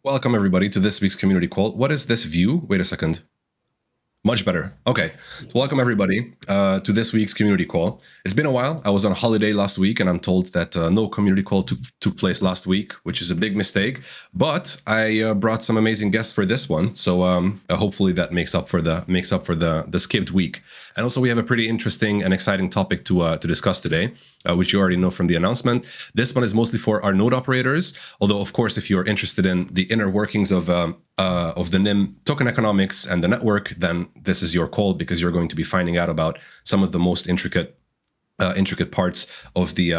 Welcome, everybody, to this week's community call. What is this view? Wait a second. Much better. Okay. So welcome, everybody, to this week's community call. It's been a while. I was on holiday last week, and I'm told that no community call took place last week, which is a big mistake. But I brought some amazing guests for this one, so hopefully that makes up for the skipped week. And also, we have a pretty interesting and exciting topic to discuss today, which you already know from the announcement. This one is mostly for our node operators. Although, of course, if you're interested in the inner workings of the Nym token economics and the network, then this is your call, because you're going to be finding out about some of the most intricate parts of the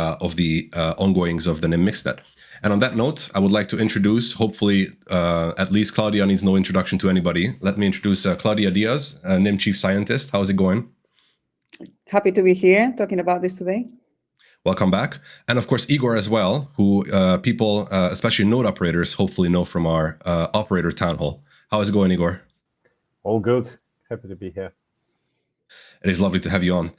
ongoings of the Nym mixnet. And on that note, I would like to introduce, hopefully, at least Claudia needs no introduction to anybody. Let me introduce Claudia Diaz, Nym chief scientist. How's it going? Happy to be here talking about this today. Welcome back. And of course, Igor as well, who people, especially node operators, hopefully know from our Operator Town Hall. How is it going, Igor? All good. Happy to be here. It is lovely to have you on.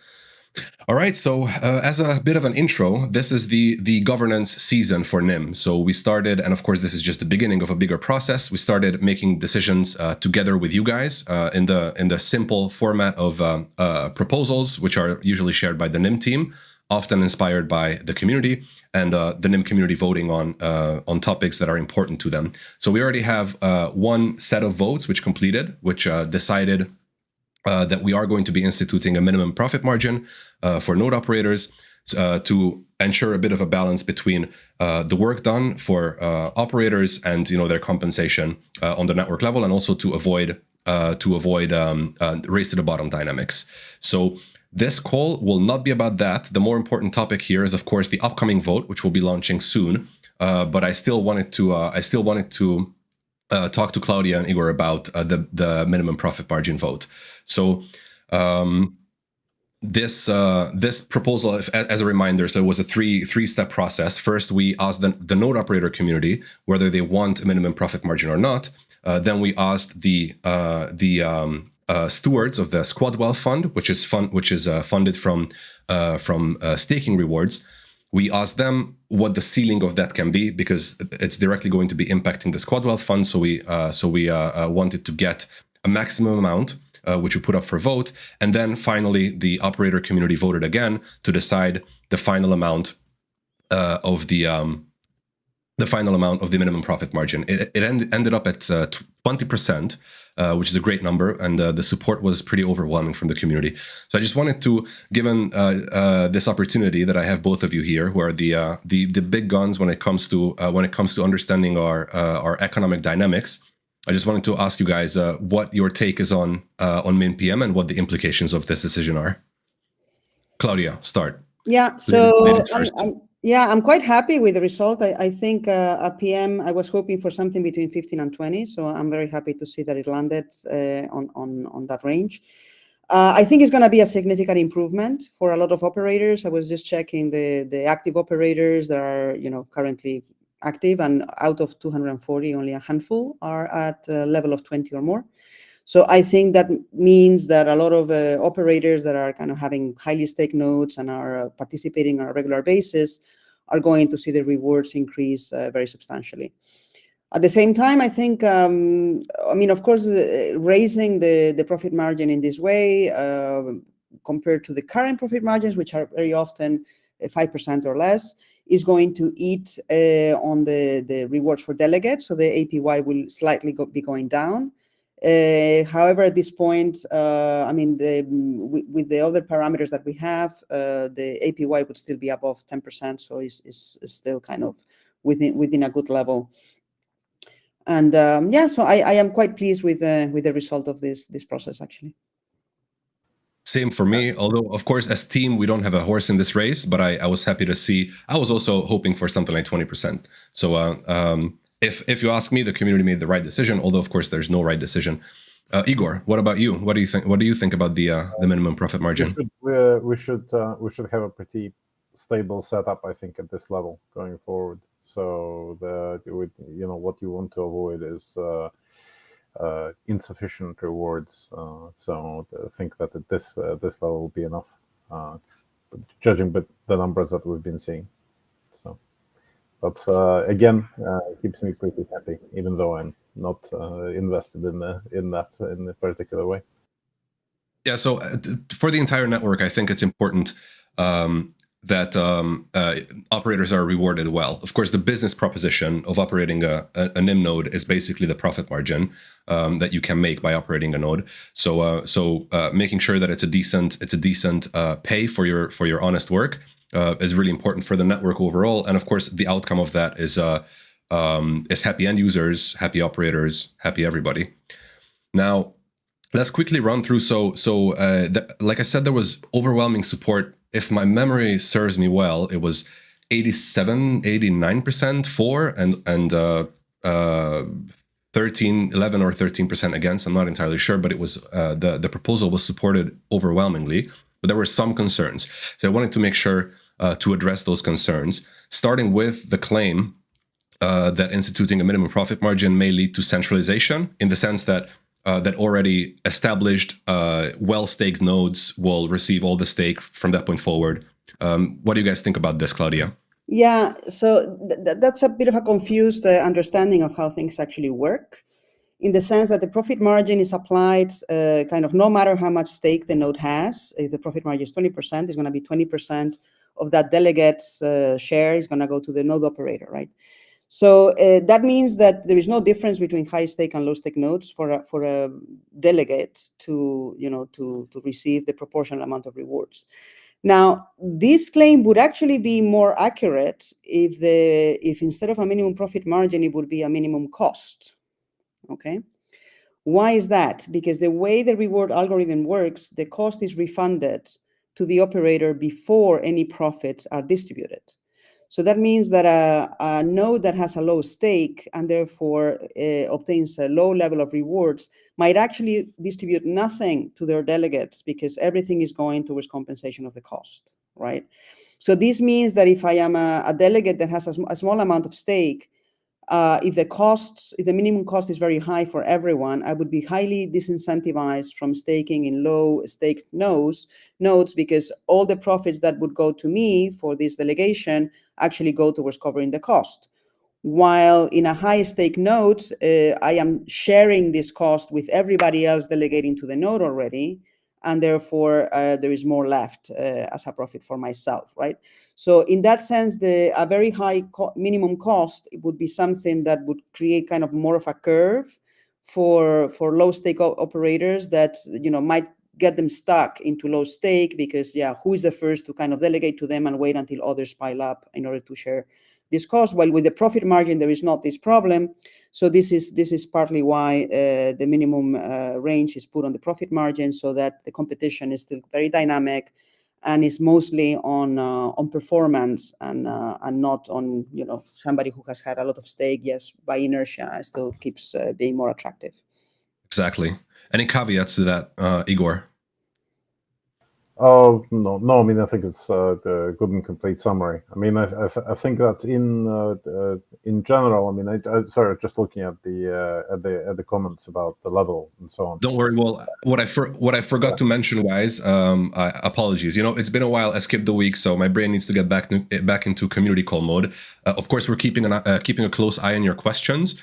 All right, so as a bit of an intro, this is the governance season for Nym. So we started, and of course this is just the beginning of a bigger process. We started making decisions together with you guys in the simple format of proposals, which are usually shared by the Nym team, often inspired by the community and the Nym community voting on topics that are important to them. So we already have one set of votes which completed, which decided that we are going to be instituting a minimum profit margin for node operators to ensure a bit of a balance between the work done for operators and their compensation on the network level, and also to avoid race to the bottom dynamics. So this call will not be about that. The more important topic here is, of course, the upcoming vote, which will be launching soon. But I still wanted to talk to Claudia and Igor about the minimum profit margin vote. So this proposal, as a reminder, so it was a three-step process. First, we asked the node operator community whether they want a minimum profit margin or not. Then we asked the stewards of the Squad Wealth Fund, which is funded from staking rewards. We asked them what the ceiling of that can be, because it's directly going to be impacting the Squad Wealth Fund. So we wanted to get a maximum amount, which we put up for vote, and then finally the operator community voted again to decide the final amount of the minimum profit margin. It ended up at 20%, which is a great number, and the support was pretty overwhelming from the community. So I just wanted to, given this opportunity that I have both of you here, who are the big guns when it comes to understanding our economic dynamics, I just wanted to ask you guys what your take is on MinPM and what the implications of this decision are. Claudia, start. Yeah, so I'm quite happy with the result. I think a PM, I was hoping for something between 15 and 20, so I'm very happy to see that it landed on that range. I think it's going to be a significant improvement for a lot of operators. I was just checking the active operators that are currently active, and out of 240, only a handful are at a level of 20 or more. So I think that means that a lot of operators that are kind of having highly staked nodes and are participating on a regular basis are going to see the rewards increase very substantially. At the same time, I think, of course, raising the profit margin in this way compared to the current profit margins, which are very often 5% or less, is going to eat on the rewards for delegates. So the APY will slightly be going down. However, at this point, with the other parameters that we have, the APY would still be above 10%, so it's still kind of within a good level. And so I am quite pleased with the result of this process, actually. Same for me, although, of course, as team, we don't have a horse in this race, but I was happy to see. I was also hoping for something like 20%. So if you ask me, the community made the right decision, although, of course, there's no right decision. Igor, what about you? What do you think? What do you think about the minimum profit margin? We should have a pretty stable setup, I think, at this level going forward. So what you want to avoid is insufficient rewards. So I think that at this level will be enough, judging by the numbers that we've been seeing. So But again, it keeps me pretty happy, even though I'm not invested in that in a particular way. Yeah. So for the entire network, I think it's important that operators are rewarded well. Of course, the business proposition of operating a Nym node is basically the profit margin that you can make by operating a node. So making sure that it's a decent pay for your honest work is really important for the network overall. And of course, the outcome of that is happy end users, happy operators, happy everybody. Now, let's quickly run through. Like I said, there was overwhelming support. If my memory serves me well, it was 87, 89% for and 11 or 13% against. I'm not entirely sure, but it was the proposal was supported overwhelmingly. But there were some concerns. So I wanted to make sure to address those concerns, starting with the claim that instituting a minimum profit margin may lead to centralization, in the sense that that already established well-staked nodes will receive all the stake from that point forward. What do you guys think about this, Claudia? Yeah, so that's a bit of a confused understanding of how things actually work, in the sense that the profit margin is applied kind of no matter how much stake the node has. If the profit margin is 20%, it's going to be 20% of that delegate's share is going to go to the node operator, right? So that means that there is no difference between high stake and low stake nodes for a delegate to receive the proportional amount of rewards. Now, this claim would actually be more accurate if instead of a minimum profit margin, it would be a minimum cost. Okay. Why is that? Because the way the reward algorithm works, the cost is refunded to the operator before any profits are distributed. So that means that a node that has a low stake and therefore obtains a low level of rewards might actually distribute nothing to their delegates, because everything is going towards compensation of the cost, right? So this means that if I am a delegate that has a small amount of stake, if the minimum cost is very high for everyone, I would be highly disincentivized from staking in low staked nodes, because all the profits that would go to me for this delegation actually go towards covering the cost. While in a high stake node, I am sharing this cost with everybody else delegating to the node already, and therefore there is more left as a profit for myself, right? So in that sense, a very high minimum cost, it would be something that would create kind of more of a curve for low stake operators that might get them stuck into low stake, because who is the first to kind of delegate to them and wait until others pile up in order to share this cost? While with the profit margin, there is not this problem. So this is partly why the minimum range is put on the profit margin, so that the competition is still very dynamic and is mostly on performance and not on somebody who has had a lot of stake. Yes, by inertia, still keeps being more attractive. Exactly. Any caveats to that, Igor? Oh no! I mean, I think it's the good and complete summary. I mean, I think that in general, I mean, sorry, just looking at the comments about the level and so on. Don't worry. Well, what I forgot to mention, guys, apologies. It's been a while. I skipped the week, so my brain needs to get back into community call mode. Of course, we're keeping a close eye on your questions.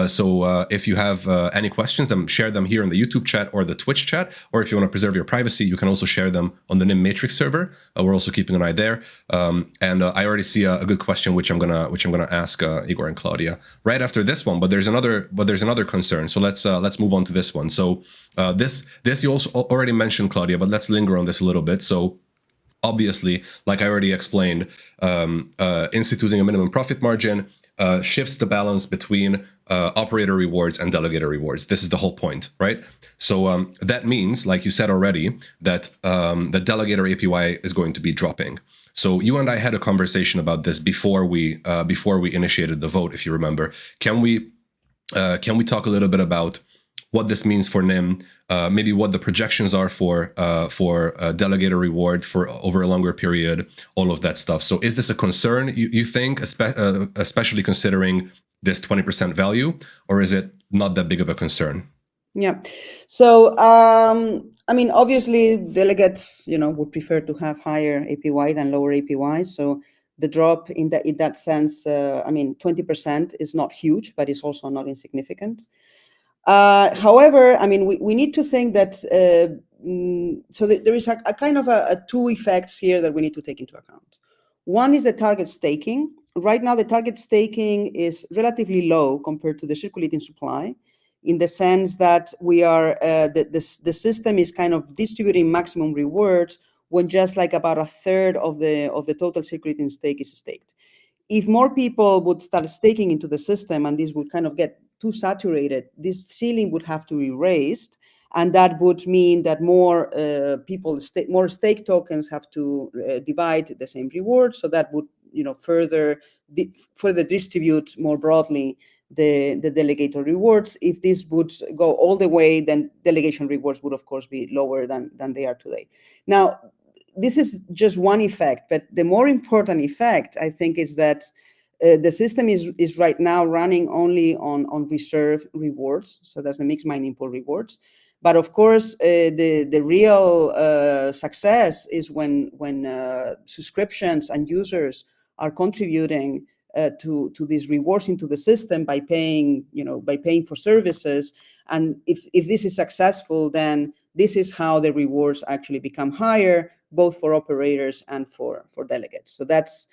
So if you have any questions, then share them here in the YouTube chat or the Twitch chat. Or if you want to preserve your privacy, you can also share them on the Nym Matrix server. We're also keeping an eye there. And I already see a good question, which I'm gonna ask Igor and Claudia right after this one. But there's another concern. So let's move on to this one. So this you also already mentioned, Claudia, but let's linger on this a little bit. So obviously, like I already explained, instituting a minimum profit margin shifts the balance between operator rewards and delegator rewards. This is the whole point, right? So that means, like you said already, that the delegator APY is going to be dropping. So you and I had a conversation about this before we initiated the vote, if you remember. Can we talk a little bit about what this means for Nym, maybe what the projections are for delegator reward for over a longer period, all of that stuff. So is this a concern, you think, especially considering this 20% value, or is it not that big of a concern? Yeah. So, I mean, obviously delegates, would prefer to have higher APY than lower APY. So the drop in that sense, I mean, 20% is not huge, but it's also not insignificant. However, I mean, we need to think that, so there is a kind of a two effects here that we need to take into account. One is the target staking. Right now, the target staking is relatively low compared to the circulating supply, in the sense that we are, the system is kind of distributing maximum rewards when just like about a third of the total circulating stake is staked. If more people would start staking into the system and this would kind of get too saturated, this ceiling would have to be raised, and that would mean that more people, more stake tokens have to divide the same reward. So that would, further distribute more broadly the delegator rewards. If this would go all the way, then delegation rewards would of course be lower than they are today. Now, this is just one effect, but the more important effect, I think, is that the system is right now running only on reserve rewards. So that's the mixed mining pool rewards. But of course, the real success is when subscriptions and users are contributing to these rewards into the system by paying, for services. And if this is successful, then this is how the rewards actually become higher, both for operators and for delegates. So that's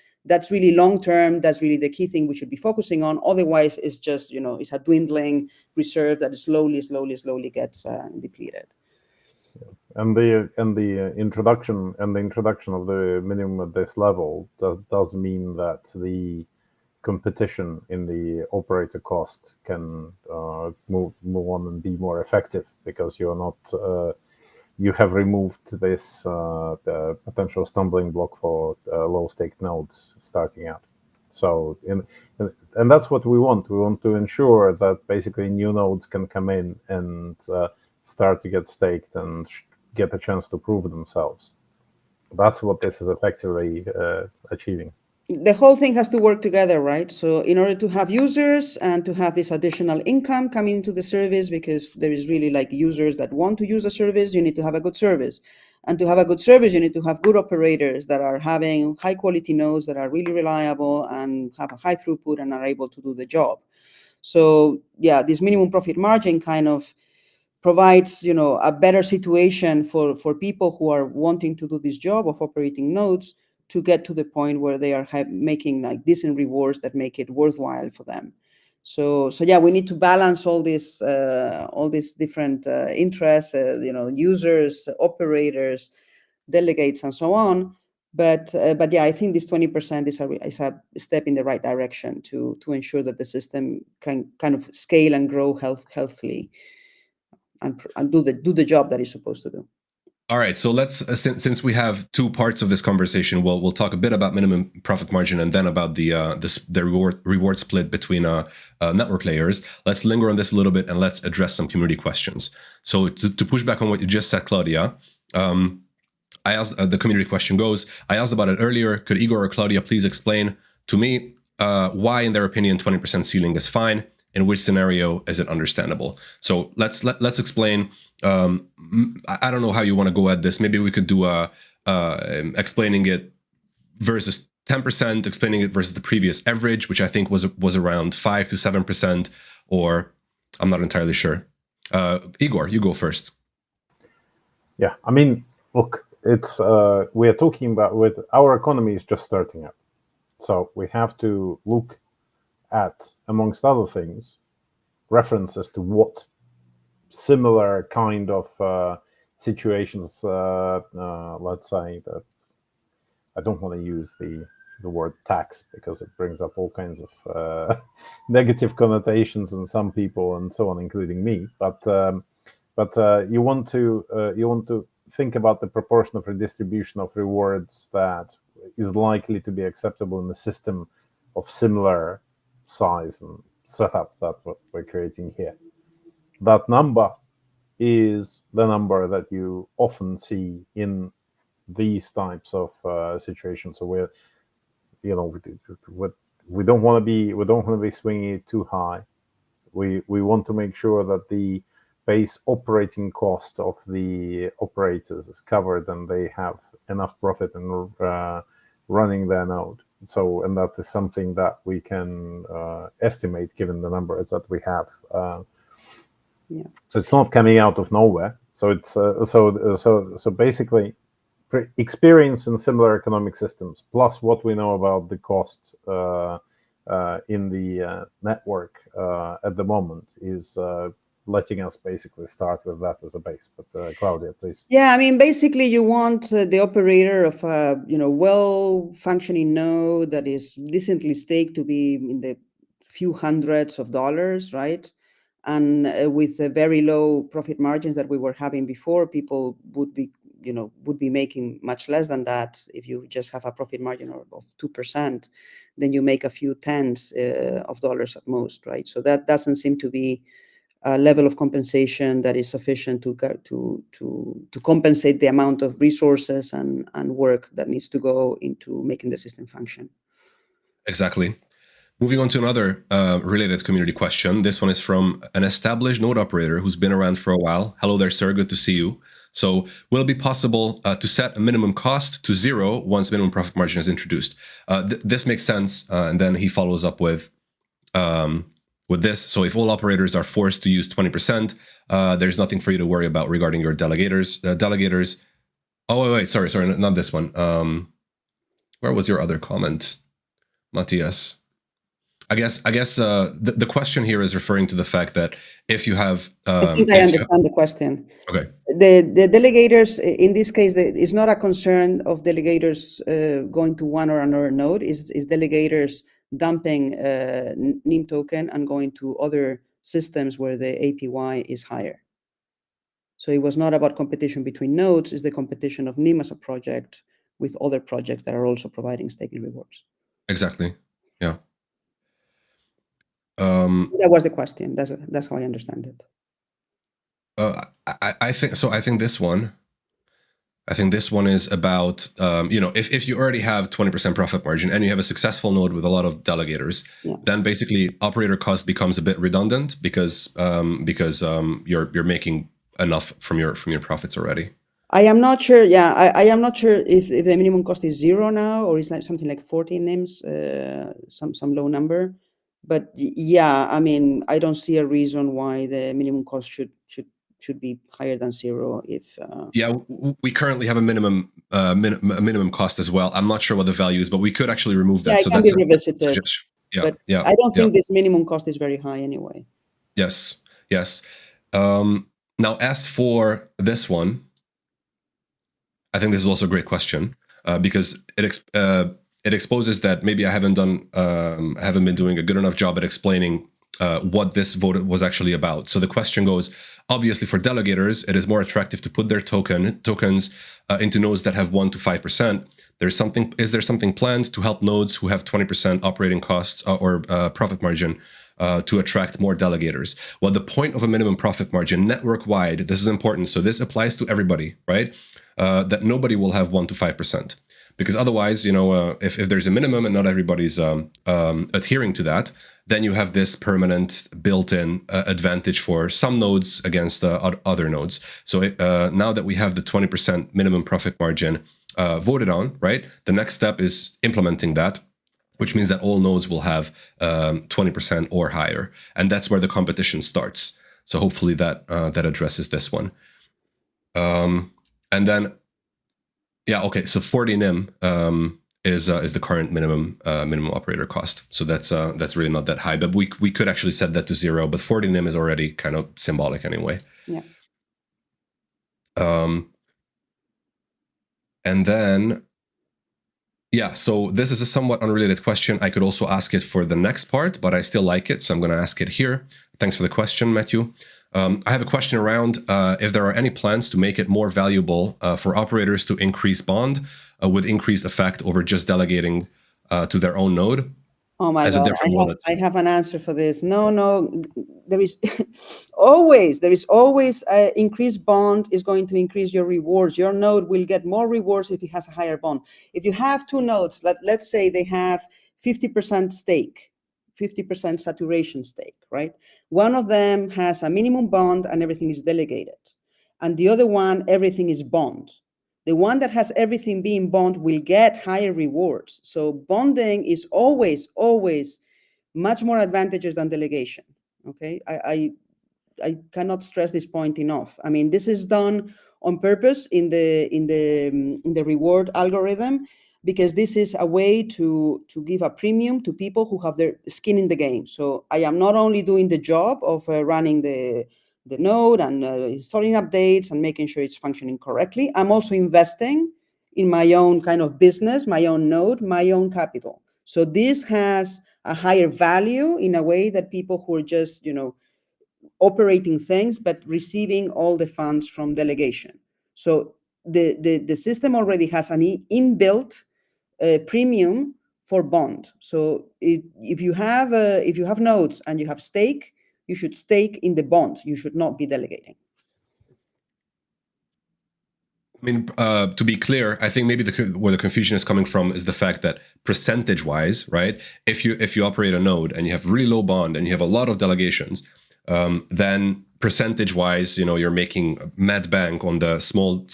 really long term. That's really the key thing we should be focusing on. Otherwise, it's just, it's a dwindling reserve that slowly gets depleted. And the introduction of the minimum at this level does mean that the competition in the operator cost can move on and be more effective, because you're not you have removed this potential stumbling block for low stake nodes starting out. So and that's what we want. We want to ensure that basically new nodes can come in and start to get staked and get a chance to prove themselves. That's what this is effectively achieving. The whole thing has to work together, right? So in order to have users and to have this additional income coming into the service, because there is really like users that want to use the service, you need to have a good service. And to have a good service, you need to have good operators that are having high quality nodes that are really reliable and have a high throughput and are able to do the job. So yeah, this minimum profit margin kind of provides, a better situation for people who are wanting to do this job of operating nodes, to get to the point where they are making like decent rewards that make it worthwhile for them. So yeah, we need to balance all these different interests, users, operators, delegates, and so on. But yeah, I think this 20% is a step in the right direction to ensure that the system can kind of scale and grow healthily and do the job that it's supposed to do. All right, so let's since we have two parts of this conversation, we'll talk a bit about minimum profit margin and then about the reward split between network layers. Let's linger on this a little bit and let's address some community questions. So to push back on what you just said, Claudia, I asked the community question goes. I asked about it earlier. Could Igor or Claudia please explain to me why, in their opinion, 20% ceiling is fine? In which scenario is it understandable? So let's explain. I don't know how you want to go at this. Maybe we could do explaining it versus 10%, explaining it versus the previous average, which I think was around 5 to 7%, or I'm not entirely sure. Igor, you go first. Yeah, I mean, look, it's we are talking about with our economy is just starting up, so we have to look at, amongst other things, references to what similar kind of situations, let's say, that I don't want to use the word tax because it brings up all kinds of negative connotations in some people and so on, including me. But you want to think about the proportion of redistribution of rewards that is likely to be acceptable in a system of similar size and setup that what we're creating here. That number is the number that you often see in these types of situations. So we're, we don't want to be swinging it too high. We want to make sure that the base operating cost of the operators is covered and they have enough profit in running their node. So, and that is something that we can estimate given the numbers that we have. Yeah. So it's not coming out of nowhere. So it's so basically, experience in similar economic systems plus what we know about the cost in the network at the moment is letting us basically start with that as a base. But Claudia, please. Yeah, I mean, basically, you want the operator of a well-functioning node that is decently staked to be in the few hundreds of dollars, right? And with the very low profit margins that we were having before, people would be making much less than that. If you just have a profit margin of 2%, then you make a few tens of dollars at most, right? So that doesn't seem to be a level of compensation that is sufficient to compensate the amount of resources and work that needs to go into making the system function. Exactly. Moving on to another related community question. This one is from an established node operator who's been around for a while. Hello there, sir. Good to see you. So will it be possible to set a minimum cost to 0 once minimum profit margin is introduced? This makes sense. And then he follows up with this. So if all operators are forced to use 20%, there's nothing for you to worry about regarding your delegators. Oh, wait, sorry, not this one. Where was your other comment, Matthias? I guess the question here is referring to the fact that if you have... I think I understand the question. Okay. The delegators, in this case, it's not a concern of delegators going to one or another node. Is delegators dumping Nym token and going to other systems where the APY is higher. So it was not about competition between nodes, it's the competition of Nym as a project with other projects that are also providing staking rewards. Exactly, yeah. That was the question. That's how I understand it. I think so. I think this one is about if you already have 20% profit margin and you have a successful node with a lot of delegators, then basically operator cost becomes a bit redundant because you're making enough from your profits already. I am not sure. Yeah, I am not sure if the minimum cost is 0 now or is like something like 40 Nyms, some low number. But yeah, I mean, I don't see a reason why the minimum cost should be higher than 0. If we currently have a minimum cost as well. I'm not sure what the value is, but we could actually remove that. Yeah, it can be revisited. But I don't think this minimum cost is very high anyway. Yes. Now, as for this one, I think this is also a great question because it exposes that maybe I haven't been doing a good enough job at explaining what this vote was actually about. So the question goes, obviously for delegators, it is more attractive to put their tokens into nodes that have 1 to 5%. Is there something planned to help nodes who have 20% operating costs or profit margin to attract more delegators? Well, the point of a minimum profit margin network-wide, this is important. So this applies to everybody, right? That nobody will have 1 to 5%. Because otherwise, if there's a minimum and not everybody's adhering to that, then you have this permanent built-in advantage for some nodes against other nodes. So now that we have the 20% minimum profit margin voted on, right, the next step is implementing that, which means that all nodes will have 20% or higher. And that's where the competition starts. So hopefully that addresses this one. And then, so 40 Nym is the current minimum operator cost. So that's really not that high, but we could actually set that to 0. But 40 Nym is already kind of symbolic anyway. Yeah. And then, so this is a somewhat unrelated question. I could also ask it for the next part, but I still like it, so I'm going to ask it here. Thanks for the question, Matthew. I have a question around if there are any plans to make it more valuable for operators to increase bond with increased effect over just delegating to their own node. Oh my God, I have an answer for this. No, there is always increased bond is going to increase your rewards. Your node will get more rewards if it has a higher bond. If you have two nodes, let's say they have 50% stake, 50% saturation stake, right? One of them has a minimum bond and everything is delegated. And the other one, everything is bond. The one that has everything being bond will get higher rewards. So bonding is always much more advantageous than delegation. Okay, I cannot stress this point enough. I mean, this is done on purpose in the reward algorithm, because this is a way to give a premium to people who have their skin in the game. So I am not only doing the job of running the node and installing updates and making sure it's functioning correctly, I'm also investing in my own kind of business, my own node, my own capital. So this has a higher value in a way that people who are just, operating things, but receiving all the funds from delegation. So the system already has an inbuilt premium for bond. So if you have nodes and you have stake, you should stake in the bond. You should not be delegating. I mean, to be clear, I think maybe where the confusion is coming from is the fact that percentage-wise, right? If you operate a node and you have really low bond and you have a lot of delegations, then percentage-wise, you're making mad bank on the small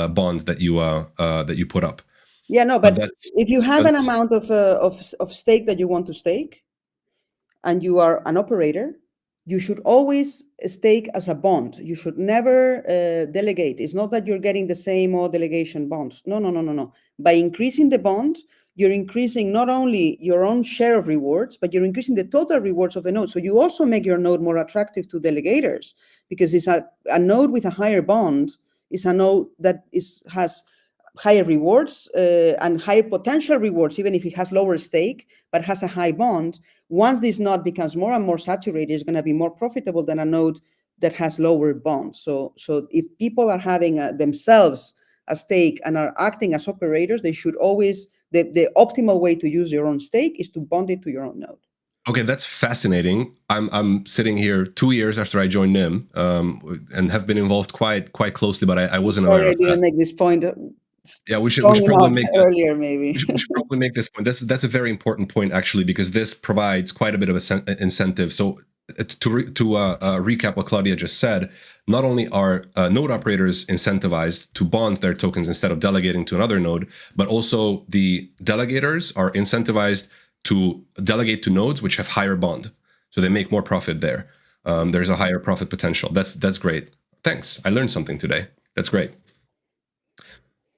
bond that you put up. Yeah, no, but if you have an amount of stake that you want to stake, and you are an operator, you should always stake as a bond. You should never delegate. It's not that you're getting the same or delegation bond. No. By increasing the bond, you're increasing not only your own share of rewards, but you're increasing the total rewards of the node. So you also make your node more attractive to delegators, because it's a node with a higher bond is a node that has higher rewards and higher potential rewards, even if it has lower stake, but has a high bond. Once this node becomes more and more saturated, it's going to be more profitable than a node that has lower bonds. So if people are having themselves a stake and are acting as operators, they should always, the optimal way to use your own stake is to bond it to your own node. Okay, that's fascinating. I'm sitting here 2 years after I joined Nym, and have been involved quite closely, but I wasn't aware of that. I didn't make this point. Yeah, we should probably make earlier. Maybe we should probably make this point. That's a very important point, actually, because this provides quite a bit of incentive. So to recap what Claudia just said, not only are node operators incentivized to bond their tokens instead of delegating to another node, but also the delegators are incentivized to delegate to nodes which have higher bond, so they make more profit there. There's a higher profit potential. That's great. Thanks. I learned something today. That's great.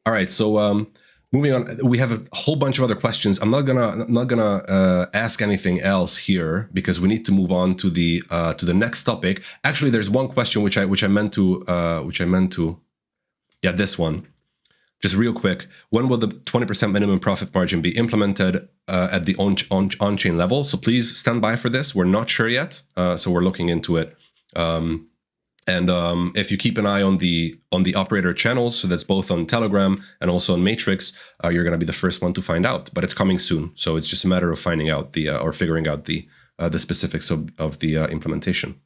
All right, so moving on, we have a whole bunch of other questions. I'm not gonna ask anything else here because we need to move on to the next topic. Actually, there's one question which I meant to, yeah, this one. Just real quick, when will the 20% minimum profit margin be implemented at the on-chain level? So please stand by for this. We're not sure yet, so we're looking into it. And if you keep an eye on the operator channels, so that's both on Telegram and also on Matrix, you're going to be the first one to find out. But it's coming soon, so it's just a matter of finding out or figuring out the specifics of the implementation.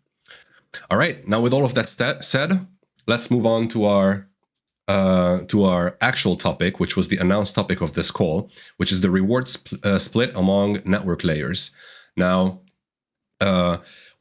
All right, now with all of that said, let's move on to our actual topic, which was the announced topic of this call, which is the reward split among network layers. Now,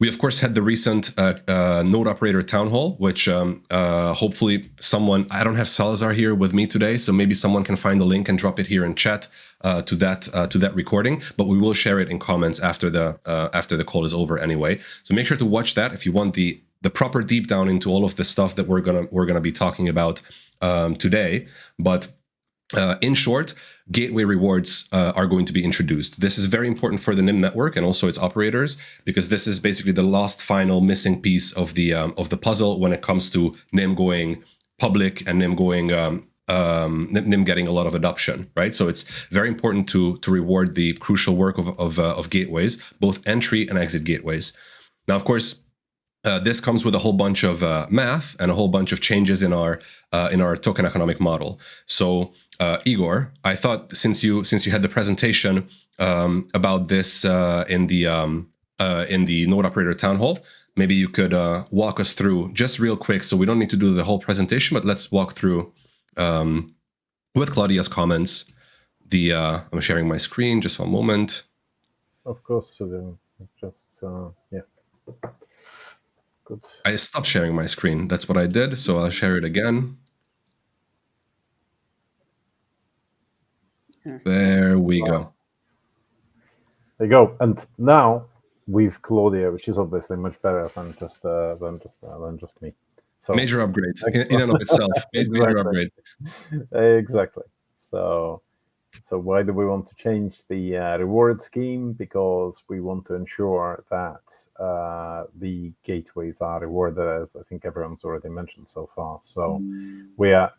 we, of course, had the recent Node Operator Town Hall, which hopefully someone, I don't have Salazar here with me today, so maybe someone can find the link and drop it here in chat to that recording, but we will share it in comments after the call is over anyway. So make sure to watch that if you want the proper deep down into all of the stuff that we're gonna be talking about today. But in short, gateway rewards are going to be introduced. This is very important for the Nym network and also its operators, because this is basically the last final missing piece of the puzzle when it comes to Nym going public and Nym going Nym getting a lot of adoption, right? So it's very important to reward the crucial work of gateways, both entry and exit gateways. Now, of course, this comes with a whole bunch of math and a whole bunch of changes in our token economic model. So, Igor, I thought since you had the presentation about this in the Node Operator Town Hall, maybe you could walk us through just real quick. So we don't need to do the whole presentation, but let's walk through with Claudia's comments. I'm sharing my screen. Just one moment. Of course, just yeah. Good. I stopped sharing my screen. That's what I did. So I'll share it again. There we go. There you go. And now with Claudia, which is obviously much better than just me. So major upgrade in and of itself. Major upgrade. Exactly. So why do we want to change the reward scheme? Because we want to ensure that the gateways are rewarded, as I think everyone's already mentioned so far. So we are,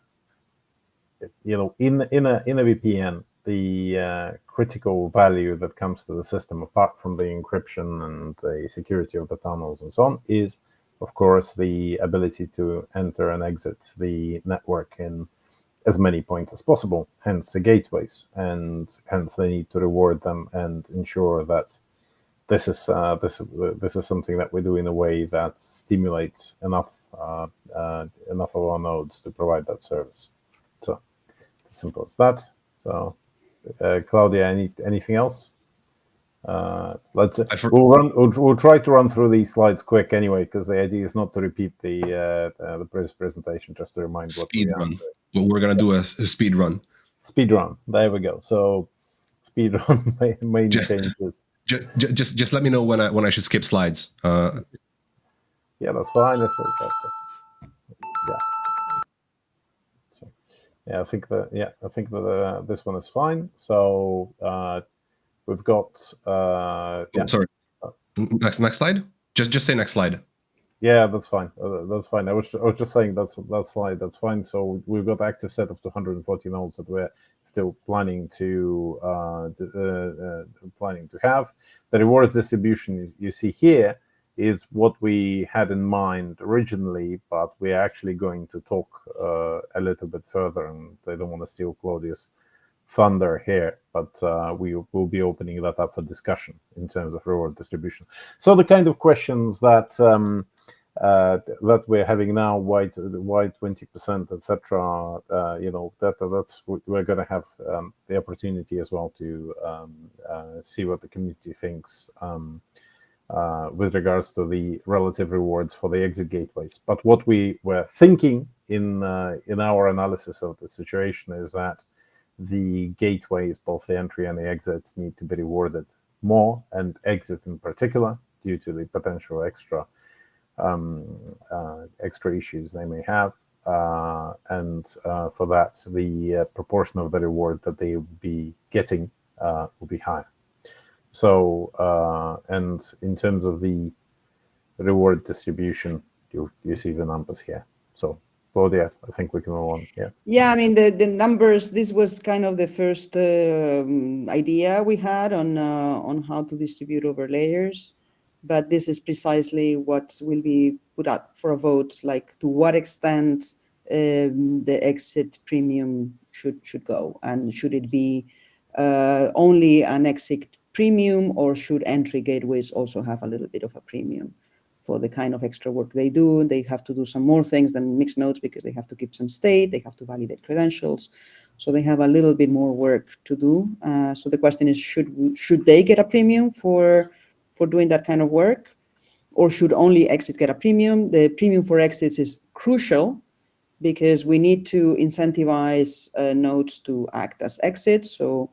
in a VPN, the critical value that comes to the system, apart from the encryption and the security of the tunnels and so on, is, of course, the ability to enter and exit the network in as many points as possible, hence the gateways, and hence they need to reward them and ensure that this is something that we do in a way that stimulates enough of our nodes to provide that service. So as simple as that. So Claudia, anything else? We'll try to run through these slides quick anyway, because the idea is not to repeat the presentation, just to remind speed run. We're gonna do a speed run. Speed run. There we go. So speed run main changes. Just let me know when I should skip slides. Yeah, that's fine. I think that this one is fine. So we've got. Sorry. Next slide. Just say next slide. Yeah, that's fine. That's fine. I was just saying that slide. That's fine. So we've got active set of 240 nodes that we're still planning to have. The rewards distribution you see here is what we had in mind originally, but we're actually going to talk a little bit further, and I don't want to steal Claudia's thunder here, but we will be opening that up for discussion in terms of reward distribution. So the kind of questions that that we're having now, why 20%, etc. That's we're going to have the opportunity as well to see what the community thinks with regards to the relative rewards for the exit gateways. But what we were thinking in our analysis of the situation is that the gateways, both the entry and the exits, need to be rewarded more, and exit in particular, due to the potential extra issues they may have, and for that, the proportion of the reward that they will be getting will be higher. So, and in terms of the reward distribution, you see the numbers here. So, Claudia, I think we can move on. Yeah, I mean, the numbers, this was kind of the first idea we had on how to distribute over layers. But this is precisely what will be put out for a vote, like to what extent the exit premium should go, and should it be only an exit premium, or should entry gateways also have a little bit of a premium for the kind of extra work they do? They have to do some more things than mixed nodes, because they have to keep some state, they have to validate credentials, so they have a little bit more work to do. So the question is, should they get a premium for doing that kind of work, or should only exit get a premium? The premium for exits is crucial, because we need to incentivize nodes to act as exits. So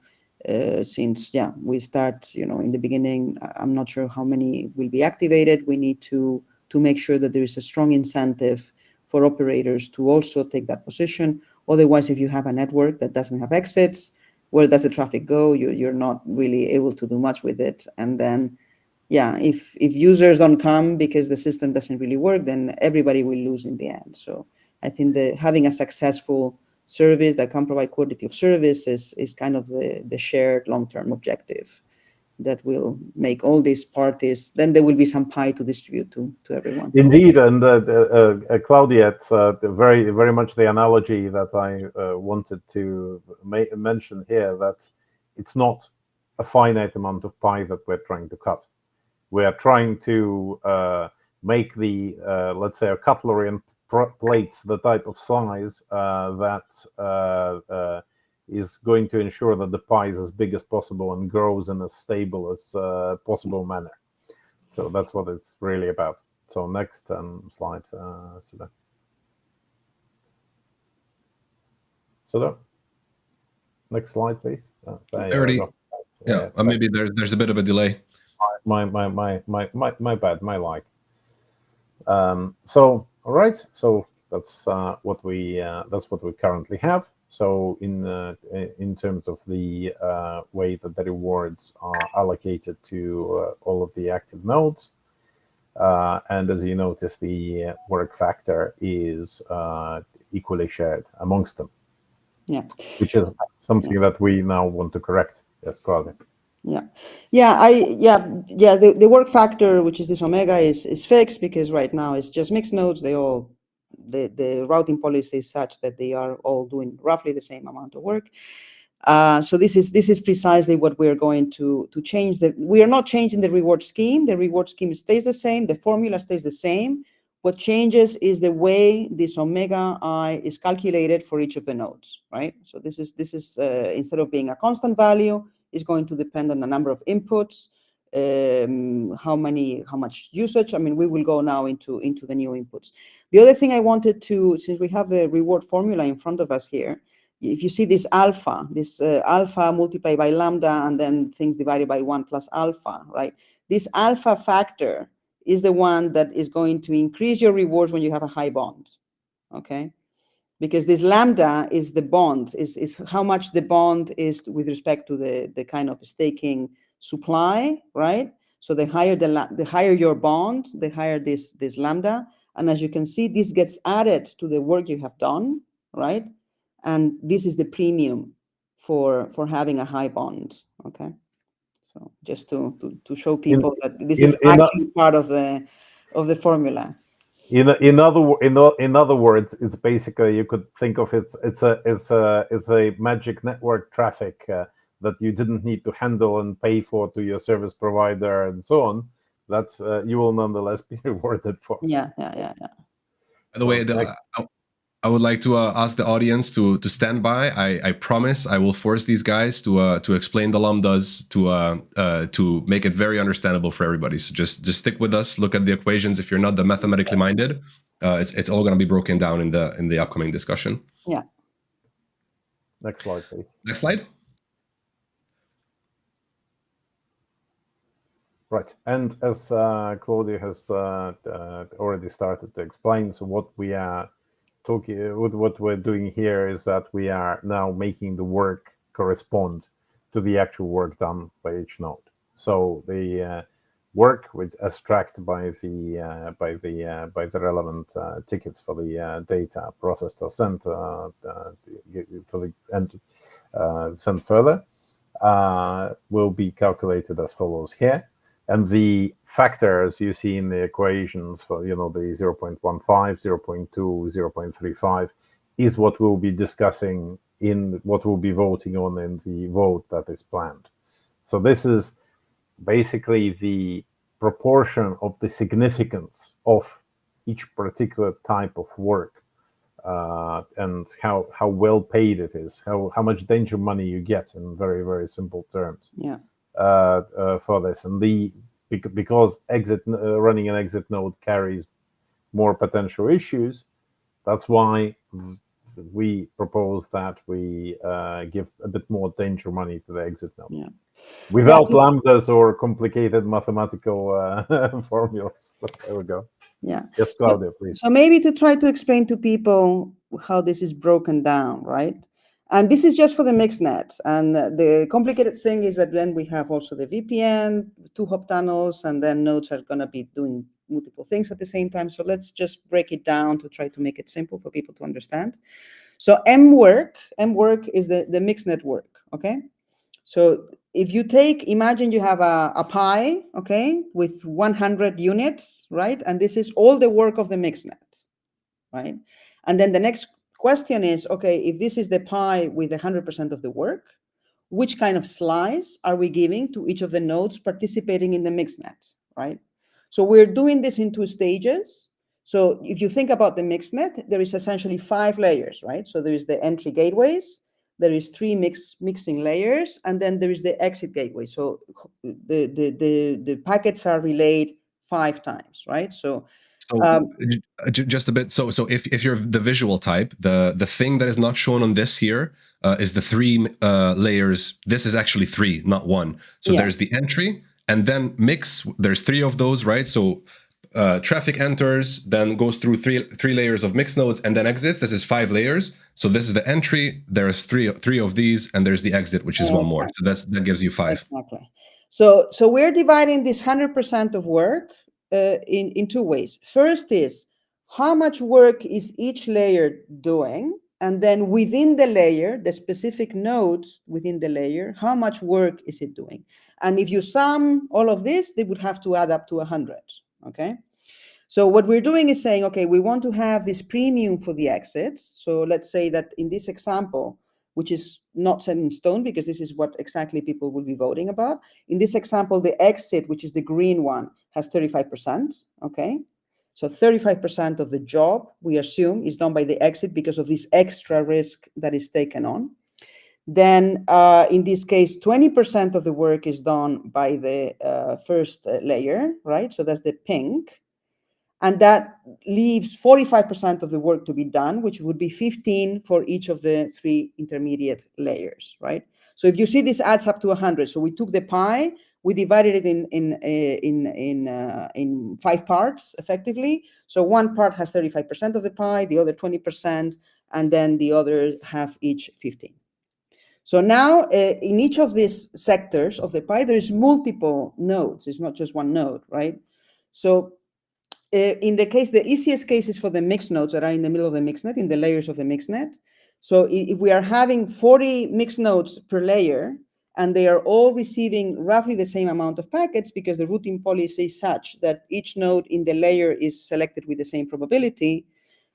since we start in the beginning, I'm not sure how many will be activated. We need to make sure that there is a strong incentive for operators to also take that position. Otherwise, if you have a network that doesn't have exits, where does the traffic go? You're not really able to do much with it. And then if users don't come because the system doesn't really work, then everybody will lose in the end. So I think having a successful service that can provide quality of service is kind of the shared long-term objective that will make all these parties, then there will be some pie to distribute to everyone. Indeed, and Claudia, it's very, very much the analogy that I wanted to mention here, that it's not a finite amount of pie that we're trying to cut. We are trying to make the, let's say, a cutlery and plates the type of size that is going to ensure that the pie is as big as possible and grows in as stable as possible manner. So that's what it's really about. So next slide, Sudha. Next slide, please. Already. Yeah. Maybe there's a bit of a delay. My bad. My lag. So all right. So that's what we currently have. So in terms of the way that the rewards are allocated to all of the active nodes, and as you notice, the work factor is equally shared amongst them. Yeah, which is something that we now want to correct. Yes, Claudia. The work factor, which is this omega, is fixed because right now it's just mixed nodes. The routing policy is such that they are all doing roughly the same amount of work. So this is precisely what we're going to change. We are not changing the reward scheme. The reward scheme stays the same. The formula stays the same. What changes is the way this omega I is calculated for each of the nodes, right? So this is instead of being a constant value, is going to depend on the number of inputs, how much usage. I mean, we will go now into the new inputs. The other thing I wanted to, since we have the reward formula in front of us here, if you see this alpha multiplied by lambda and then things divided by 1 plus alpha, right? This alpha factor is the one that is going to increase your rewards when you have a high bond, okay? Because this lambda is the bond, is how much the bond is with respect to the kind of staking supply, right? So the higher your bond, the higher this lambda. And as you can see, this gets added to the work you have done, right? And this is the premium for having a high bond, okay? So just to show people that this is actually part of the formula. In other words, it's basically, you could think of it's a magic network traffic that you didn't need to handle and pay for to your service provider and so on, that you will nonetheless be rewarded for. Yeah. By the way, I would like to ask the audience to stand by. I promise I will force these guys to explain the lambdas to make it very understandable for everybody. So just stick with us. Look at the equations. If you're not the mathematically minded, it's all going to be broken down in the upcoming discussion. Yeah. Next slide, please. Next slide. Right, and as Claudia has already started to explain, so what we're doing here is that we are now making the work correspond to the actual work done by each node. So the work as tracked by the relevant tickets for the data processed or sent sent further will be calculated as follows here. And the factors you see in the equations for, the 0.15, 0.2, 0.35 is what we'll be discussing in what we'll be voting on in the vote that is planned. So this is basically the proportion of the significance of each particular type of work and how well paid it is, how much danger money you get in very, very simple terms. Yeah. For this, and because running an exit node carries more potential issues, that's why we propose that we give a bit more danger money to the exit node. Yeah. Without lambdas or complicated mathematical formulas. But there we go. Yeah. Yes, Claudia, please. So maybe to try to explain to people how this is broken down, right? And this is just for the mixed nets. And the complicated thing is that then we have also the VPN, 2 hop tunnels, and then nodes are going to be doing multiple things at the same time. So let's just break it down to try to make it simple for people to understand. So M work is the mixed network, okay? So if you imagine you have a pie, okay, with 100 units, right? And this is all the work of the mixed net, right? And then the next question is, okay, if this is the pie with 100% of the work, which kind of slice are we giving to each of the nodes participating in the mixed net, right? So we're doing this in 2 stages. So if you think about the mixed net, there is essentially 5 layers, right? So there is the entry gateways, there is 3 mixing layers, and then there is the exit gateway. So the packets are relayed 5 times, right? So So just a bit. So if you're the visual type, the thing that is not shown on this here is the 3 layers. This is actually 3, not 1. So there's the entry, and then mix. There's 3 of those, right? So traffic enters, then goes through three layers of mixed nodes, and then exits. This is 5 layers. So this is the entry. There's three of these, and there's the exit, which is 1 more. So that gives you 5. Exactly. So we're dividing this 100% of work in 2 ways. First is how much work is each layer doing, and then within the layer, the specific nodes within the layer, how much work is it doing? And if you sum all of this, they would have to add up to 100. Okay. So what we're doing is saying, okay, we want to have this premium for the exits. So let's say that in this example, which is not set in stone because this is what exactly people will be voting about. In this example, the exit, which is the green one, has 35%, okay? So 35% of the job, we assume, is done by the exit because of this extra risk that is taken on. Then in this case, 20% of the work is done by the first layer, right? So that's the pink. And that leaves 45% of the work to be done, which would be 15 for each of the 3 intermediate layers, right? So if you see, this adds up to 100. So we took the pie, we divided it in 5 parts, effectively. So one part has 35% of the pie, the other 20%, and then the other half each 15. So now in each of these sectors of the pie, there's multiple nodes. It's not just one node, right? So in the case, the easiest case is for the mixed nodes that are in the middle of the mixed net, in the layers of the mixed net. So if we are having 40 mixed nodes per layer, and they are all receiving roughly the same amount of packets because the routing policy is such that each node in the layer is selected with the same probability,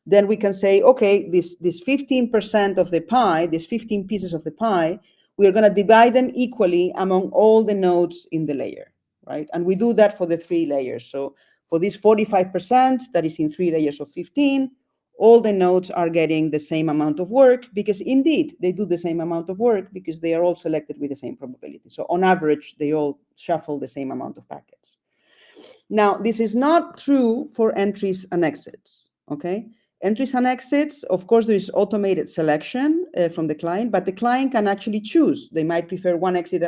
then we can say, okay, this 15% of the pie, these 15 pieces of the pie, we are going to divide them equally among all the nodes in the layer, right? And we do that for the 3 layers. So for this 45% that is in 3 layers of 15, all the nodes are getting the same amount of work because indeed they do the same amount of work because they are all selected with the same probability. So on average, they all shuffle the same amount of packets. Now, this is not true for entries and exits, okay? Entries and exits, of course, there is automated selection from the client, but the client can actually choose. They might prefer one exit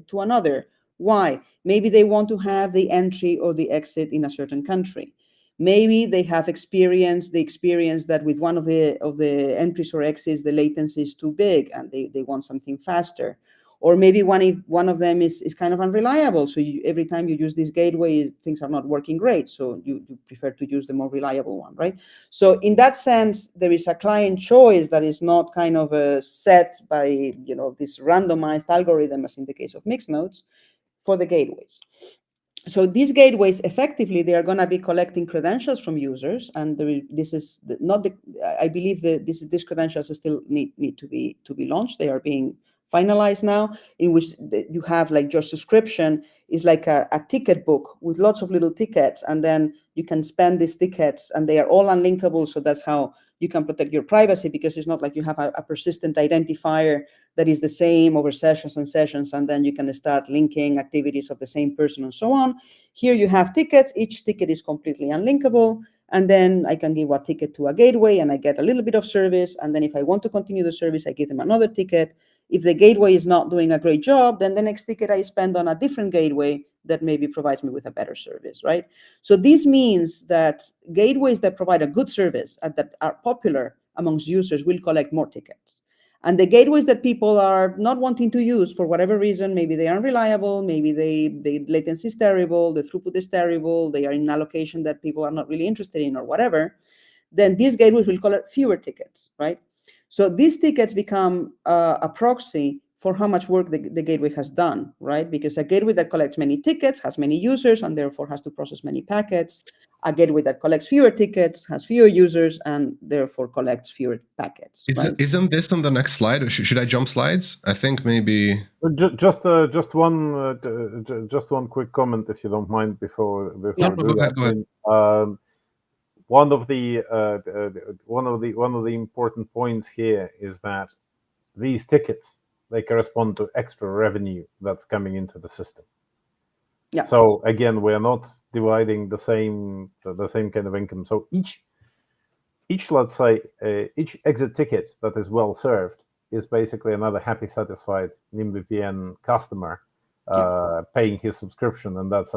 to another. Why? Maybe they want to have the entry or the exit in a certain country. Maybe they have experienced that with one of the entries or exits, the latency is too big and they want something faster. Or maybe one of them is kind of unreliable. So every time you use this gateway, things are not working great. So you prefer to use the more reliable one, right? So in that sense, there is a client choice that is not kind of set by this randomized algorithm, as in the case of mixed nodes, for the gateways. So these gateways, effectively, they are going to be collecting credentials from users, and this is not the. I believe that these credentials still need to be launched. They are being finalized now, in which you have like your subscription is like a ticket book with lots of little tickets, and then you can spend these tickets, and they are all unlinkable. So that's how you can protect your privacy, because it's not like you have a persistent identifier that is the same over sessions and sessions, and then you can start linking activities of the same person and so on. Here you have tickets. Each ticket is completely unlinkable. And then I can give a ticket to a gateway and I get a little bit of service. And then if I want to continue the service, I give them another ticket. If the gateway is not doing a great job, then the next ticket I spend on a different gateway that maybe provides me with a better service, right? So this means that gateways that provide a good service and that are popular amongst users will collect more tickets. And the gateways that people are not wanting to use for whatever reason, maybe they are unreliable, maybe the latency is terrible, the throughput is terrible, they are in a location that people are not really interested in or whatever, then these gateways will collect fewer tickets, right? So these tickets become a proxy for how much work the gateway has done, right? Because a gateway that collects many tickets has many users and therefore has to process many packets. A gateway that collects fewer tickets has fewer users and therefore collects fewer packets. Isn't this on the next slide? Or should I jump slides? I think maybe. Just one quick comment, if you don't mind, before we do that. Go ahead. One of the important points here is that these tickets, they correspond to extra revenue that's coming into the system. Yeah. So again, we're not dividing the same kind of income. So each let's say each exit ticket that is well served is basically another happy, satisfied NymVPN customer paying his subscription, and that's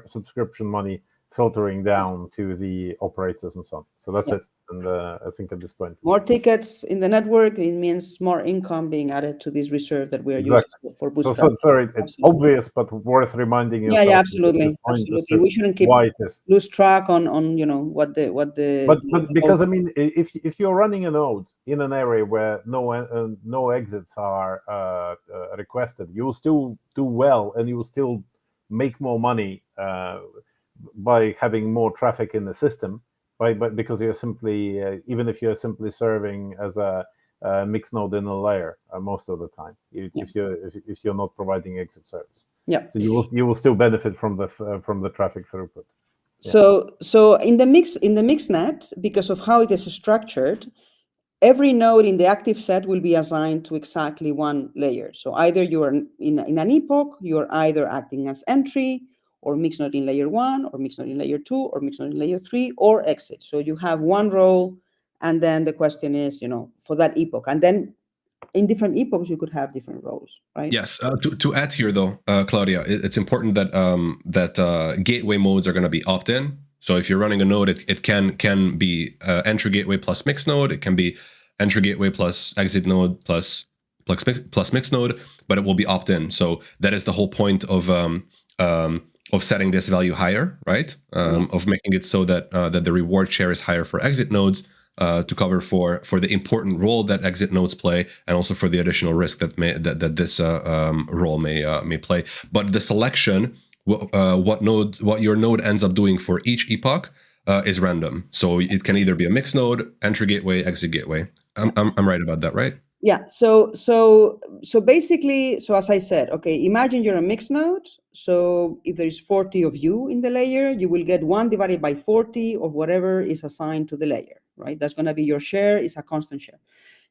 subscription money filtering down to the operators and so on. So that's it. And I think at this point, more tickets in the network, it means more income being added to this reserve that we are using for bootstrap. So sorry, it's obvious, but worth reminding yourself. Yeah, absolutely. We shouldn't keep lose track on what the. But because I mean, if you're running a node in an area where no exits are requested, you will still do well, and you will still make more money by having more traffic in the system. But because you're simply, even if you're simply serving as a mixed node in a layer most of the time, if you're not providing exit service, so you will still benefit from the traffic throughput. So in the mix net, because of how it is structured, every node in the active set will be assigned to exactly one layer. So either you are in an epoch, you are either acting as entry, or mixed node in layer 1, or mixed node in layer 2, or mixed node in layer 3, or exit. So you have one role, and then the question is, for that epoch. And then in different epochs, you could have different roles, right? Yes. To add here, though, Claudia, it's important that that gateway modes are going to be opt-in. So if you're running a node, it can be entry gateway plus mixed node. It can be entry gateway plus exit node plus mixed node, but it will be opt-in. So that is the whole point of setting this value higher, right? Of making it so that that the reward share is higher for exit nodes to cover for the important role that exit nodes play, and also for the additional risk that this role may play. But the selection, what your node ends up doing for each epoch is random. So it can either be a mixed node, entry gateway, exit gateway. I'm right about that, right? Yeah. So basically, as I said, okay, imagine you're a mixed node. So if there is 40 of you in the layer, you will get 1 divided by 40 of whatever is assigned to the layer, right? That's going to be your share. It's a constant share.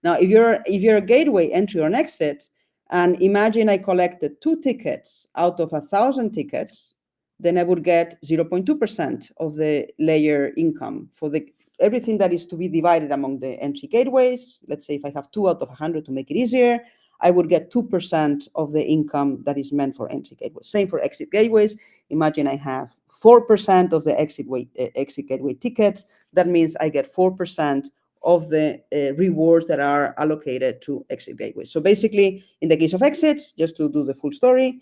Now, if you're a gateway, entry, or an exit, and imagine I collected 2 tickets out of 1,000 tickets, then I would get 0.2% of the layer income for everything that is to be divided among the entry gateways. Let's say if I have 2 out of 100 to make it easier, I would get 2% of the income that is meant for entry gateways. Same for exit gateways. Imagine I have 4% of the exit gateway tickets. That means I get 4% of the rewards that are allocated to exit gateways. So basically, in the case of exits, just to do the full story,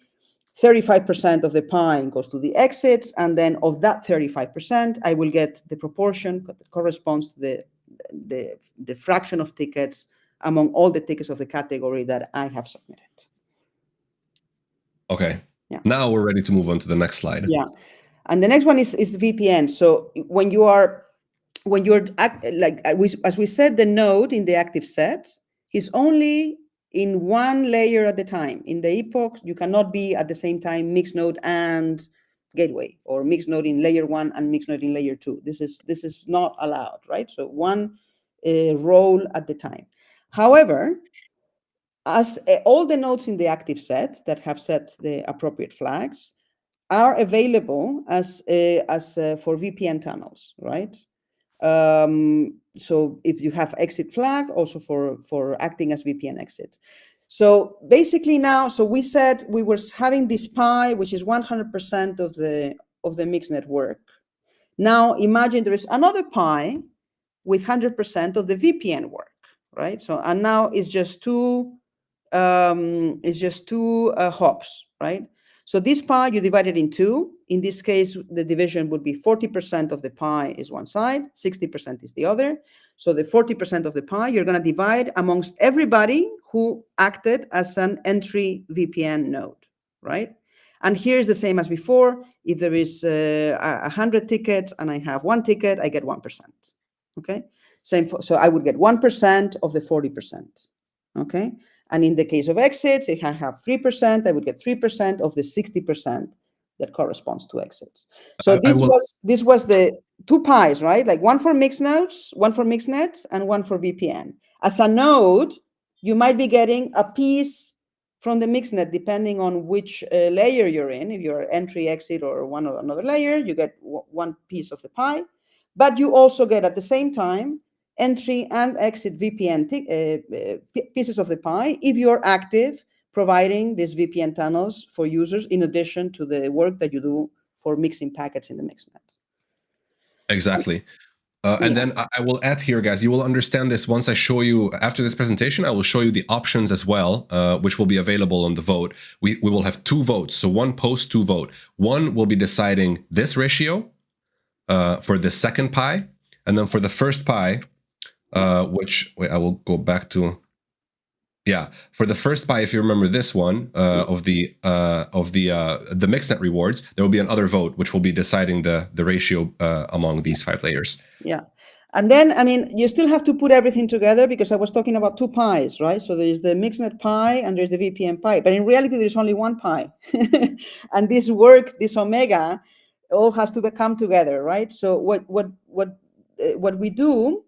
35% of the pie goes to the exits, and then of that 35%, I will get the proportion that corresponds to the fraction of tickets among all the tickets of the category that I have submitted. Okay. Yeah. Now we're ready to move on to the next slide. Yeah, and the next one is VPN. So when you're as we said, the node in the active set is only in one layer at the time. In the epoch, you cannot be at the same time mixed node and gateway, or mixed node in layer 1 and mixed node in layer 2. This is not allowed, right? So one role at the time. However, as all the nodes in the active set that have set the appropriate flags are available as for VPN tunnels, right? So if you have exit flag, also for acting as VPN exit. So basically now, so we said we were having this pie, which is 100% of the mixed network. Now imagine there is another pie with 100% of the VPN work, right? So, and now it's just two hops, right? So this pie, you divide it in 2. In this case, the division would be 40% of the pie is one side, 60% is the other. So the 40% of the pie, you're going to divide amongst everybody who acted as an entry VPN node, right? And here is the same as before. If there is 100 tickets and I have 1 ticket, I get 1%, okay? So I would get 1% of the 40%, okay? And in the case of exits, if I have 3%, I would get 3% of the 60% that corresponds to exits. So this was the 2 pies, right? Like one for mixed nodes, one for mixed nets, and one for VPN. As a node, you might be getting a piece from the mixnet, depending on which layer you're in. If you're entry, exit, or one or another layer, you get one piece of the pie. But you also get at the same time entry and exit VPN pieces of the pie if you're active providing these VPN tunnels for users in addition to the work that you do for mixing packets in the mixnet. Exactly. And then I will add here, guys, you will understand this once I show you, after this presentation, I will show you the options as well, which will be available on the vote. We will have 2 votes, so 1 post, 2 vote. One will be deciding this ratio for the second pie, and then for the first pie, which, wait, I will go back to, yeah, for the first pie, if you remember this one, of the mixnet rewards, there will be another vote, which will be deciding the ratio among these 5 layers. Yeah. And then, I mean, you still have to put everything together because I was talking about 2 pies, right? So there's the mixnet pie and there's the VPN pie, but in reality, there's only 1 pie. And this work, this omega, all has to come together, right? So what we do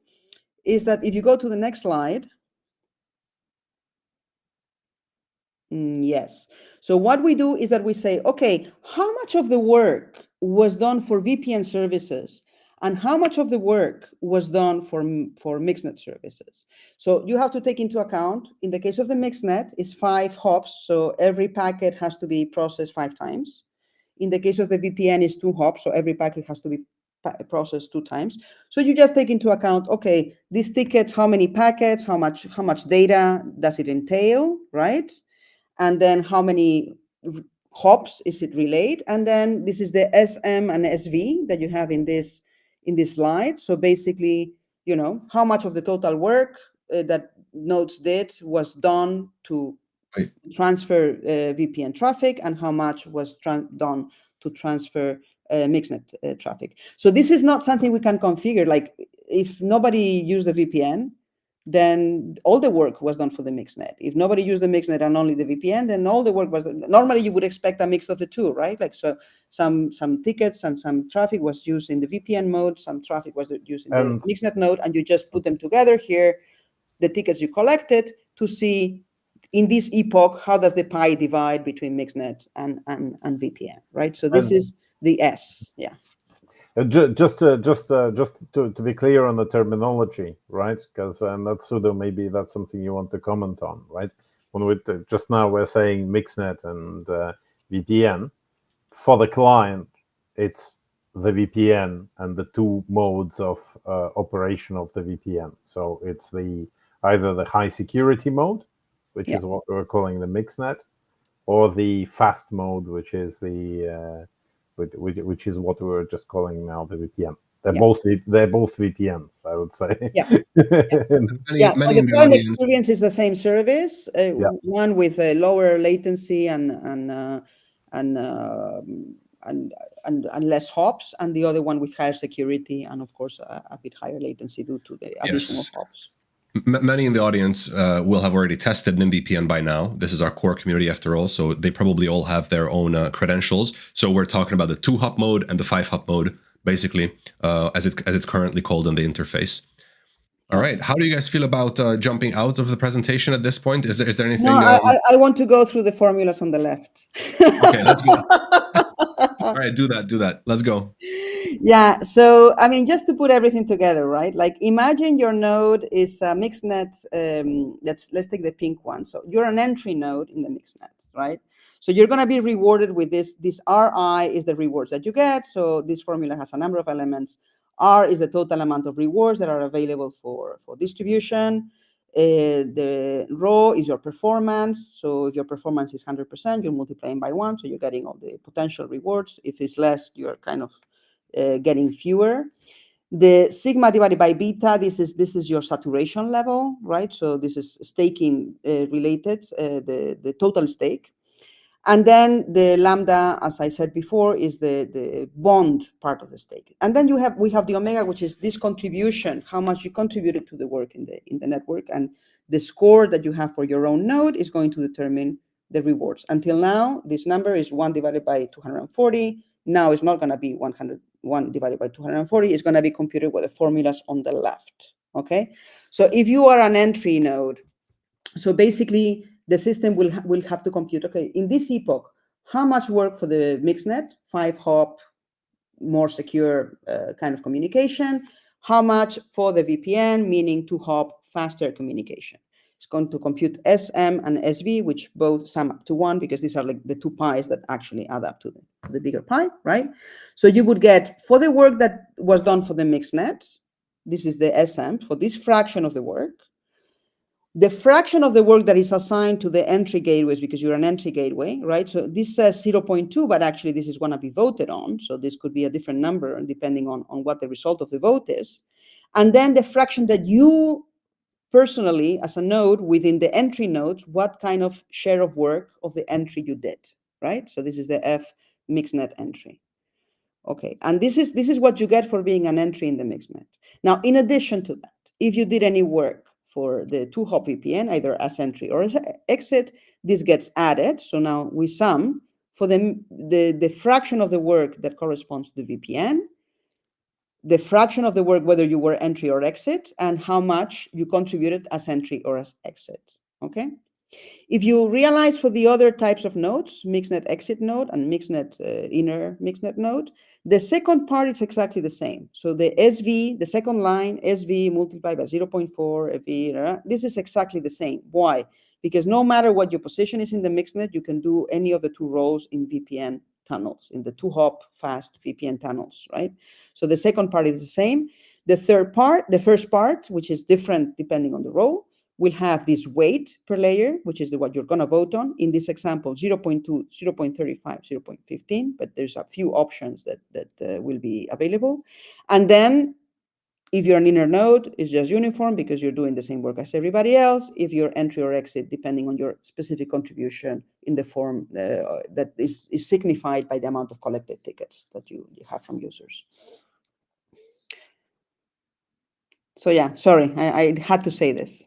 is that if you go to the next slide, yes. So what we do is that we say, okay, how much of the work was done for VPN services and how much of the work was done for mixnet services? So you have to take into account, in the case of the mixnet, is 5 hops. So every packet has to be processed 5 times. In the case of the VPN, is 2 hops. So every packet has to be processed 2 times. So you just take into account, okay, these tickets, how many packets, how much data does it entail, right? And then how many hops is it relayed? And then this is the SM and SV that you have in this slide. So basically, you know, how much of the total work that nodes did was done to transfer VPN traffic and how much was done to transfer mixnet traffic. So this is not something we can configure. Like if nobody used the VPN, then all the work was done for the mixnet. If nobody used the mixnet and only the VPN, then all the work was done. Normally you would expect a mix of the two, right? Like so some tickets and some traffic was used in the VPN mode, some traffic was used in the mixnet node, and you just put them together here, the tickets you collected, to see in this epoch, how does the pie divide between mixnet and VPN, right? So this is the S, yeah. Just to be clear on the terminology, right? Because that's pseudo, maybe that's something you want to comment on, right? When we just now we're saying mixnet and VPN. For the client, it's the VPN and the 2 modes of operation of the VPN. So it's either the high security mode, which is what we're calling the mixnet, or the fast mode, which is the which is what we're just calling now the VPN. They're both VPNs, I would say. Yeah. So the client experience is the same service, one with a lower latency and less hops, and the other one with higher security and of course a bit higher latency due to the additional hops. Many in the audience will have already tested Nym VPN by now. This is our core community after all, so they probably all have their own credentials. So we're talking about the 2-hop mode and the 5-hop mode, basically, as it's currently called in the interface. All right. How do you guys feel about jumping out of the presentation at this point? Is there anything? No, I want to go through the formulas on the left. Okay, let's go. All right, do that. Let's go. Yeah, so I mean, just to put everything together, right? Like imagine your node is a mixnet. Let's take the pink one. So you're an entry node in the mixnet, right? So you're going to be rewarded with this. This RI is the rewards that you get. So this formula has a number of elements. R is the total amount of rewards that are available for distribution. The rho is your performance. So if your performance is 100%, you're multiplying by 1. So you're getting all the potential rewards. If it's less, you're kind of getting fewer. The sigma divided by beta, this is your saturation level, right? So this is staking related, the total stake. And then the lambda, as I said before, is the bond part of the stake. And then we have the omega, which is this contribution, how much you contributed to the work in the network, and the score that you have for your own node is going to determine the rewards. Until now, this number is 1 divided by 240. Now it's not going to be 101 divided by 240. It's going to be computed with the formulas on the left. Okay. So if you are an entry node, so basically the system will have to compute, okay, in this epoch, how much work for the mixnet, 5-hop, more secure kind of communication, how much for the VPN, meaning 2-hop, faster communication. It's going to compute SM and SV, which both sum up to 1, because these are like the 2 pies that actually add up to the bigger pie, right? So you would get, for the work that was done for the mixnet, this is the SM, for this fraction of the work, the fraction of the work that is assigned to the entry gateways, because you're an entry gateway, right? So this says 0.2, but actually this is going to be voted on. So this could be a different number depending on what the result of the vote is. And then the fraction that you personally, as a node within the entry nodes, what kind of share of work of the entry you did, right? So this is the F mixnet entry. Okay, and this is what you get for being an entry in the mixnet. Now, in addition to that, if you did any work for the 2-hop VPN, either as entry or as exit, this gets added. So now we sum for the fraction of the work that corresponds to the VPN, the fraction of the work, whether you were entry or exit, and how much you contributed as entry or as exit, okay? If you realize for the other types of nodes, mixnet exit node and mixnet inner mixnet node, the second part is exactly the same. So the SV, the second line, SV multiplied by 0.4, FV, this is exactly the same. Why? Because no matter what your position is in the mixnet, you can do any of the 2 rows in VPN tunnels, in the 2-hop fast VPN tunnels, right? So the second part is the same. The third part, the first part, which is different depending on the role, will have this weight per layer, which is what you're going to vote on. In this example, 0.2, 0.35, 0.15, but there's a few options that will be available. And then if you're an inner node, it's just uniform because you're doing the same work as everybody else. If you're entry or exit, depending on your specific contribution in the form that is signified by the amount of collected tickets that you have from users. So yeah, sorry, I had to say this.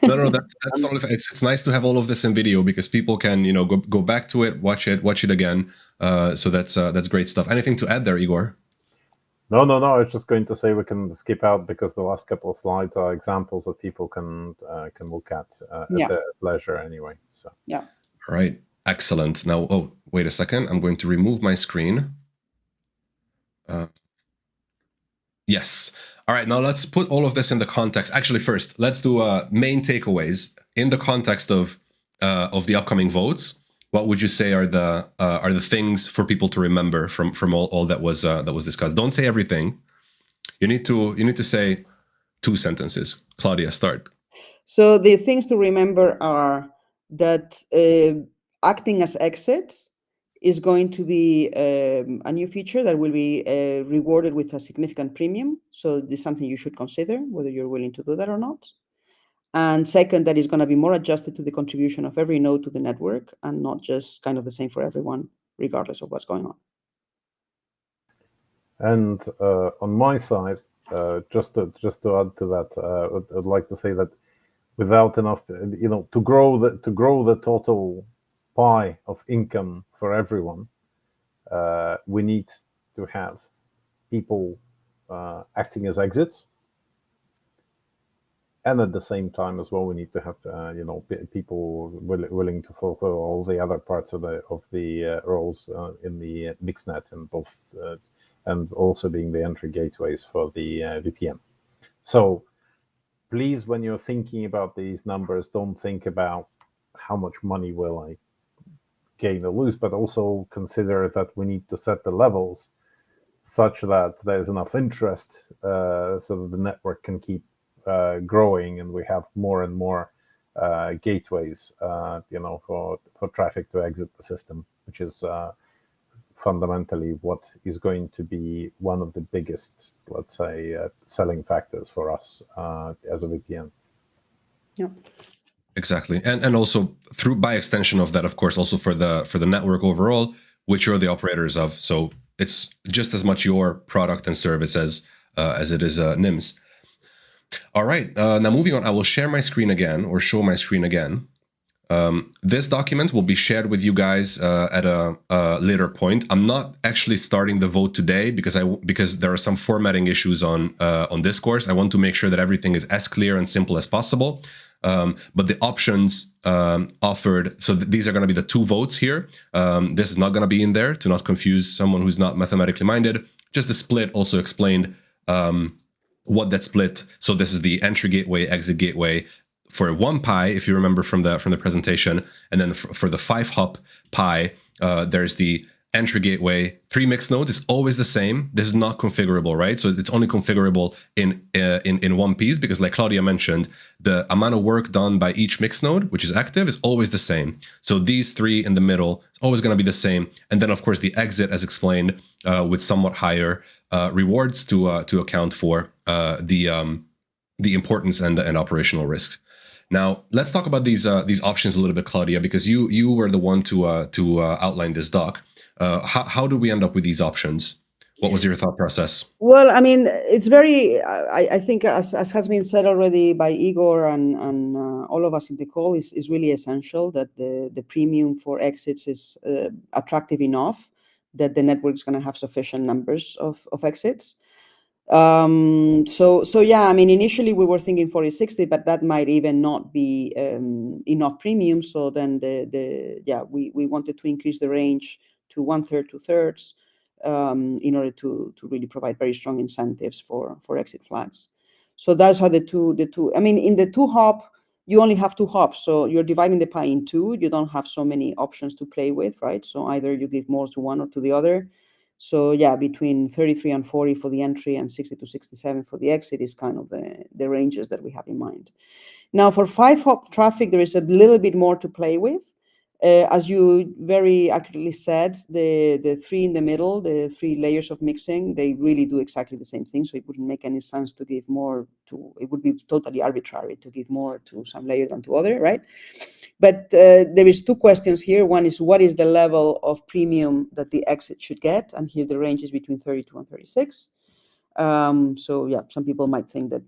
No, that's totally fine. It's nice to have all of this in video because people can, go back to it, watch it again. So that's great stuff. Anything to add there, Igor? No. I was just going to say we can skip out because the last couple of slides are examples that people can look at their leisure anyway. So yeah. All right, excellent. Now, oh, wait a second. I'm going to remove my screen. Yes. All right, now let's put all of this in the context. Actually, first, let's do main takeaways in the context of the upcoming votes. What would you say are the things for people to remember from all that was discussed? Don't say everything. You need to say 2 sentences. Claudia, start. So the things to remember are that acting as exit is going to be a new feature that will be rewarded with a significant premium. So this is something you should consider, whether you're willing to do that or not. And second, that is going to be more adjusted to the contribution of every node to the network and not just kind of the same for everyone, regardless of what's going on. And on my side, just to add to that, I'd like to say that without enough, to grow the total pie of income for everyone, we need to have people acting as exits, and at the same time as well, we need to have people willing to fulfill all the other parts of the roles in the mixnet, and both and also being the entry gateways for the VPN. So please, when you're thinking about these numbers, don't think about how much money will I gain or lose, but also consider that we need to set the levels such that there's enough interest so that the network can keep growing, and we have more and more gateways, for traffic to exit the system, which is fundamentally what is going to be one of the biggest, let's say, selling factors for us as a VPN. Yeah. Exactly, and also by extension of that, of course, also for the network overall, which you're the operators of. So it's just as much your product and service as it is Nym's. All right, now moving on, I will share my screen again, or show my screen again. This document will be shared with you guys at a later point. I'm not actually starting the vote today because there are some formatting issues on this course. I want to make sure that everything is as clear and simple as possible. but the options offered, so these are going to be the 2 votes here. This is not going to be in there to not confuse someone who's not mathematically minded. Just the split also explained what that split. So this is the entry gateway, exit gateway for 1 pi, if you remember from the presentation, and then for the 5-hop pi, there's the entry gateway. 3 mixed nodes is always the same. This is not configurable, right? So it's only configurable in one piece, because like Claudia mentioned, the amount of work done by each mixed node, which is active, is always the same. So these 3 in the middle is always going to be the same. And then of course the exit, as explained, with somewhat higher rewards to account for the importance and operational risks. Now let's talk about these options a little bit, Claudia, because you were the one to outline this doc. How do we end up with these options? What was your thought process? Well, I mean, it's very, I think, as has been said already by Igor and all of us in the call, is really essential that the premium for exits is attractive enough that the network is going to have sufficient numbers of exits. So yeah, I mean, initially we were thinking 40-60, but that might even not be enough premium. So then we wanted to increase the range to 1/3, 2/3, in order to really provide very strong incentives for exit flags. So those are the two. I mean, in the 2-hop, you only have 2 hops, so you're dividing the pie in 2. You don't have so many options to play with, right? So either you give more to one or to the other. So yeah, between 33 and 40 for the entry and 60 to 67 for the exit is kind of the ranges that we have in mind. Now for 5-hop traffic, there is a little bit more to play with. As you very accurately said, the 3 in the middle, the 3 layers of mixing, they really do exactly the same thing. So it wouldn't make any sense to give more to, it would be totally arbitrary to give more to some layer than to other, right? But there is 2 questions here. One is, what is the level of premium that the exit should get? And here the range is between 32 and 36. So yeah, some people might think that,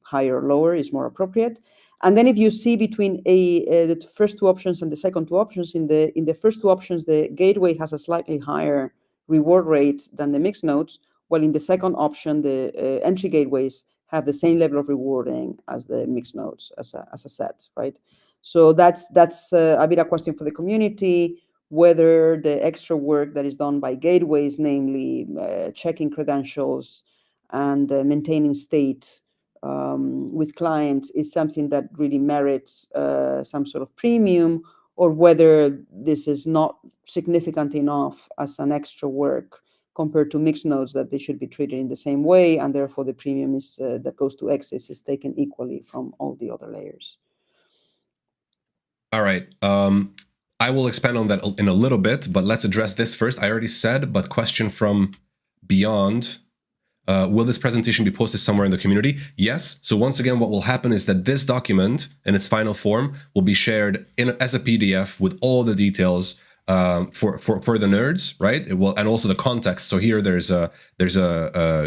higher or lower is more appropriate. And then if you see between the first 2 options and the second 2 options, in the first 2 options, the gateway has a slightly higher reward rate than the mixed nodes, while in the second option, the entry gateways have the same level of rewarding as the mixed nodes as a set, right? So that's a bit a question for the community, whether the extra work that is done by gateways, namely checking credentials and maintaining state with clients, is something that really merits some sort of premium, or whether this is not significant enough as an extra work compared to mixed nodes that they should be treated in the same way, and therefore the premium is that goes to exits is taken equally from all the other layers. All right. I will expand on that in a little bit, but let's address this first. I already said, but question from Beyond. Will this presentation be posted somewhere in the community? Yes. So once again, what will happen is that this document in its final form will be shared as a PDF with all the details for the nerds, right? It will, and also the context. So here there's a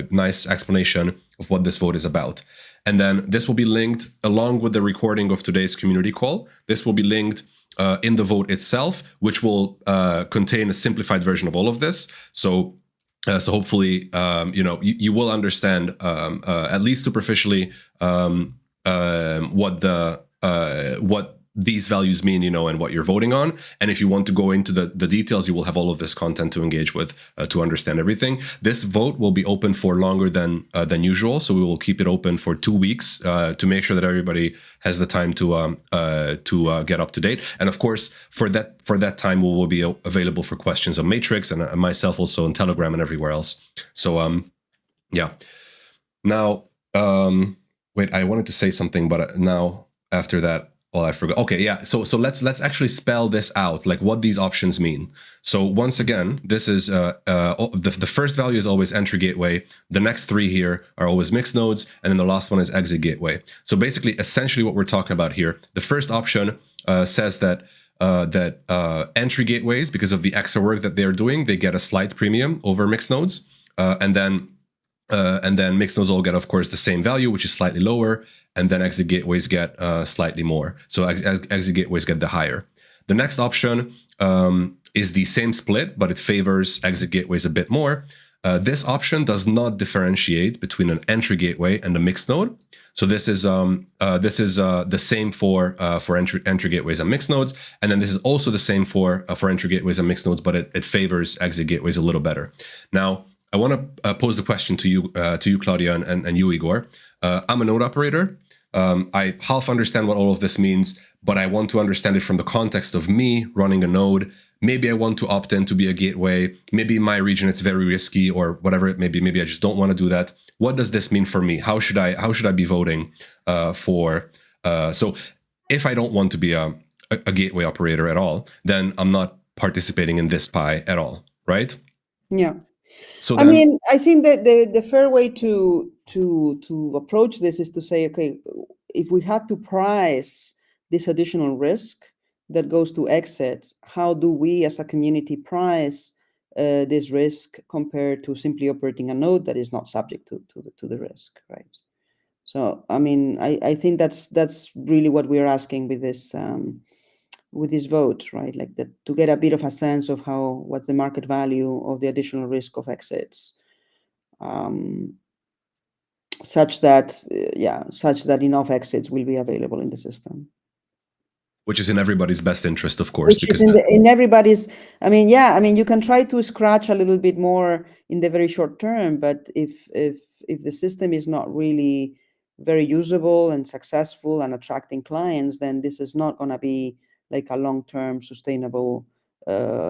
nice explanation of what this vote is about. And then this will be linked along with the recording of today's community call. This will be linked in the vote itself, which will contain a simplified version of all of this. So hopefully, you will understand at least superficially what these values mean, and what you're voting on. And if you want to go into the details, you will have all of this content to engage with to understand everything. This vote will be open for longer than usual, so we will keep it open for 2 weeks to make sure that everybody has the time to get up to date. And of course, for that time, we will be available for questions on Matrix and myself also on Telegram and everywhere else. So yeah. Now, wait, I wanted to say something, but now after that. Well, I forgot. Okay, yeah. So let's actually spell this out, like what these options mean. So once again, this is the first value is always entry gateway. The next 3 here are always mixed nodes, and then the last one is exit gateway. So basically, essentially, what we're talking about here, the first option says that entry gateways, because of the extra work that they're doing, they get a slight premium over mixed nodes, and then mixed nodes all get, of course, the same value, which is slightly lower, and then exit gateways get slightly more. So exit gateways get the higher. The next option is the same split, but it favors exit gateways a bit more. This option does not differentiate between an entry gateway and a mixed node. So this is the same for entry gateways and mixed nodes, and then this is also the same for entry gateways and mixed nodes, but it favors exit gateways a little better. Now, I want to pose the question to you, Claudia, and you, Igor. I'm a node operator. I half understand what all of this means, but I want to understand it from the context of me running a node. Maybe I want to opt in to be a gateway. Maybe in my region it's very risky, or whatever it may be. Maybe I just don't want to do that. What does this mean for me? How should I be voting for? So if I don't want to be a gateway operator at all, then I'm not participating in this pie at all, right? Yeah. So I mean, I think that the fair way to approach this is to say, okay, if we had to price this additional risk that goes to exits, how do we as a community price this risk compared to simply operating a node that is not subject to the risk, right? So, I mean, I think that's really what we're asking with this vote, right? Like to get a bit of a sense of what's the market value of the additional risk of exits, such that enough exits will be available in the system. Which is in everybody's best interest, of course, because in everybody's. I mean, you can try to scratch a little bit more in the very short term, but if the system is not really very usable and successful and attracting clients, then this is not going to be like a long-term sustainable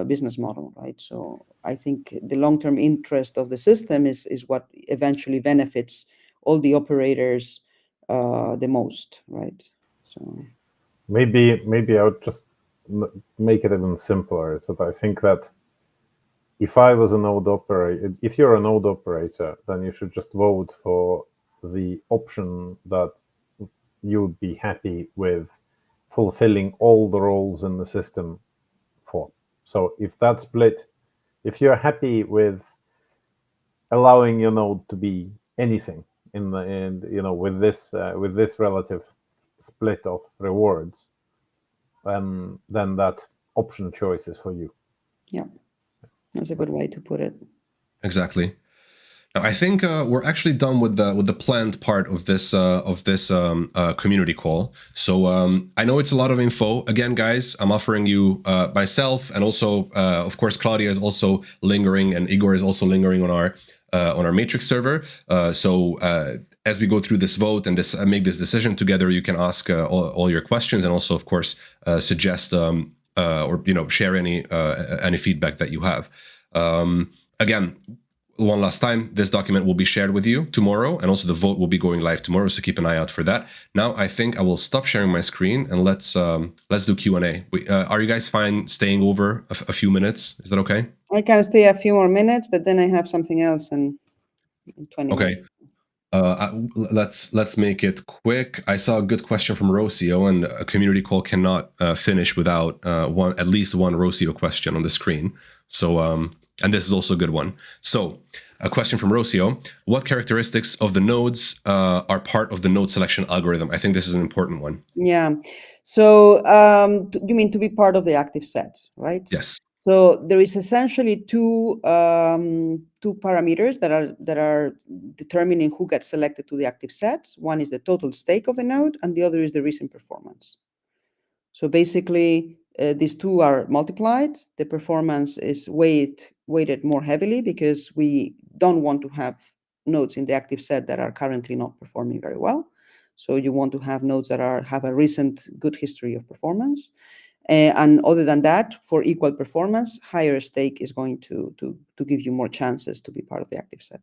business model, right? So I think the long-term interest of the system is what eventually benefits all the operators the most, right? So maybe I would just make it even simpler. So I think that if I was a node operator, if you're a node operator, then you should just vote for the option that you'd be happy with fulfilling all the roles in the system for. So if that split, if you're happy with allowing your node to be anything with this relative split of rewards, then that option choice is for you. Yeah, that's a good way to put it. Exactly. Now, I think we're actually done with the planned part of this community call. So I know it's a lot of info. Again, guys, I'm offering you myself, and also, of course, Claudia is also lingering, and Igor is also lingering on our Matrix server. So as we go through this vote and make this decision together, you can ask all your questions, and also, of course, suggest or share any feedback that you have. Again, one last time, this document will be shared with you tomorrow, and also the vote will be going live tomorrow, so keep an eye out for that. Now, I think I will stop sharing my screen, and let's do Q&A. Are you guys fine staying over a few minutes? Is that okay? I can stay a few more minutes, but then I have something else in 20 minutes. Let's make it quick. I saw a good question from Rocio, and a community call cannot finish without at least one Rocio question on the screen. So, and this is also a good one. So, a question from Rocio: what characteristics of the nodes are part of the node selection algorithm? I think this is an important one. Yeah. So, you mean to be part of the active set, right? Yes. So there is essentially two parameters that are determining who gets selected to the active sets. One is the total stake of the node, and the other is the recent performance. So basically, these two are multiplied. The performance is weighted more heavily because we don't want to have nodes in the active set that are currently not performing very well. So you want to have nodes that have a recent good history of performance. And other than that, for equal performance, higher stake is going to give you more chances to be part of the active set.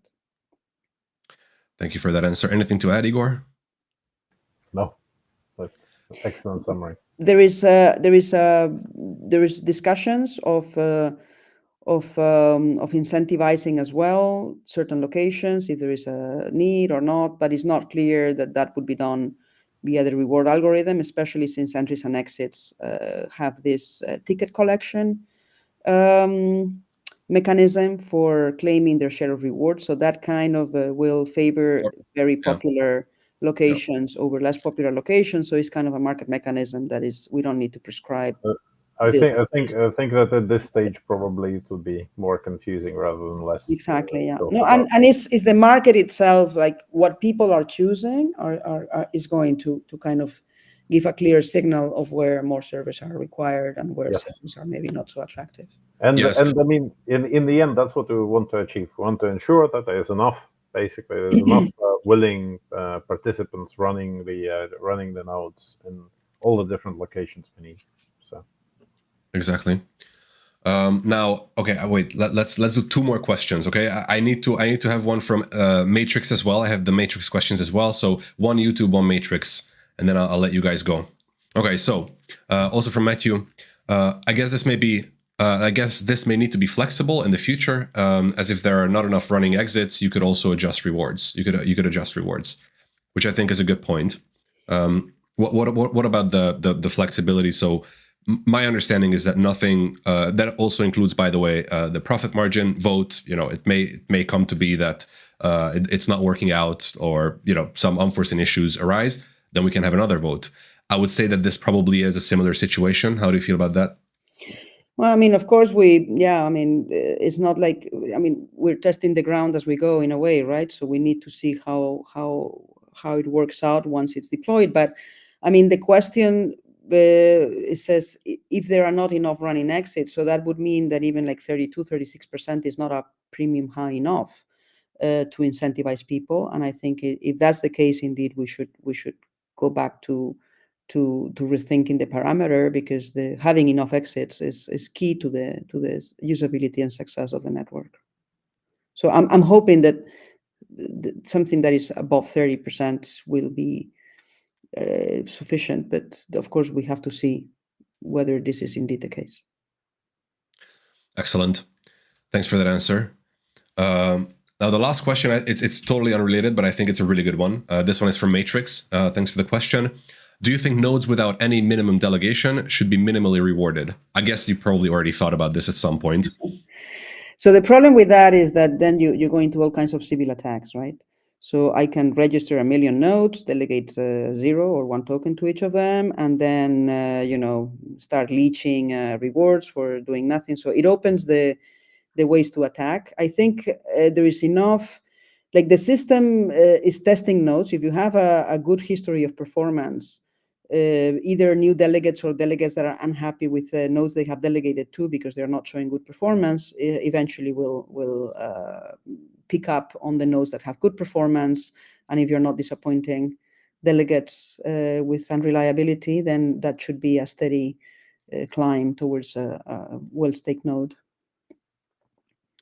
Thank you for that answer. Anything to add, Igor? No, but excellent summary. There is discussions of incentivizing as well certain locations if there is a need or not, but it's not clear that would be done via the reward algorithm, especially since entries and exits have this ticket collection mechanism for claiming their share of reward. So that kind of will favor very popular locations over less popular locations. So it's kind of a market mechanism that we don't need to prescribe. I think that at this stage probably it would be more confusing rather than less. Exactly. Yeah. No, and is the market itself, like what people are choosing, is going to kind of give a clear signal of where more servers are required and where servers are maybe not so attractive. And I mean, in the end, that's what we want to achieve. We want to ensure that there is enough. Basically, there's enough willing participants running the nodes in all the different locations we need. So exactly. Now, okay, wait. Let's do 2 more questions. Okay, I need to have one from Matrix as well. I have the Matrix questions as well. So one YouTube, one Matrix, and then I'll let you guys go. Okay, so also from Matthew, I guess this may be. I guess this may need to be flexible in the future, as if there are not enough running exits, you could also adjust rewards. You could adjust rewards, which I think is a good point. What about the flexibility? So my understanding is that nothing that also includes, by the way, the profit margin vote. You know, it may come to be that it's not working out, or some unforeseen issues arise. Then we can have another vote. I would say that this probably is a similar situation. How do you feel about that? Well, I mean, of course, it's not like, we're testing the ground as we go in a way, right? So we need to see how it works out once it's deployed. But I mean, the question, it says if there are not enough running exits, so that would mean that even like 36% is not a premium high enough to incentivize people. And I think if that's the case, indeed, we should go back to rethinking the parameter, because having enough exits is key to the usability and success of the network. So I'm hoping that something that is above 30% will be sufficient, but of course we have to see whether this is indeed the case. Excellent. Thanks for that answer. Now the last question, it's totally unrelated, but I think it's a really good one. This one is from Matrix. Thanks for the question. Do you think nodes without any minimum delegation should be minimally rewarded? I guess you probably already thought about this at some point. So the problem with that is that then you go into all kinds of civil attacks, right? So I can register 1 million nodes, delegate 0 or 1 token to each of them, and then start leeching rewards for doing nothing. So it opens the ways to attack. I think there is enough. Like, the system is testing nodes. If you have a good history of performance, either new delegates or delegates that are unhappy with nodes they have delegated to because they're not showing good performance, eventually will pick up on the nodes that have good performance. And if you're not disappointing delegates with unreliability, then that should be a steady climb towards a well-staked node.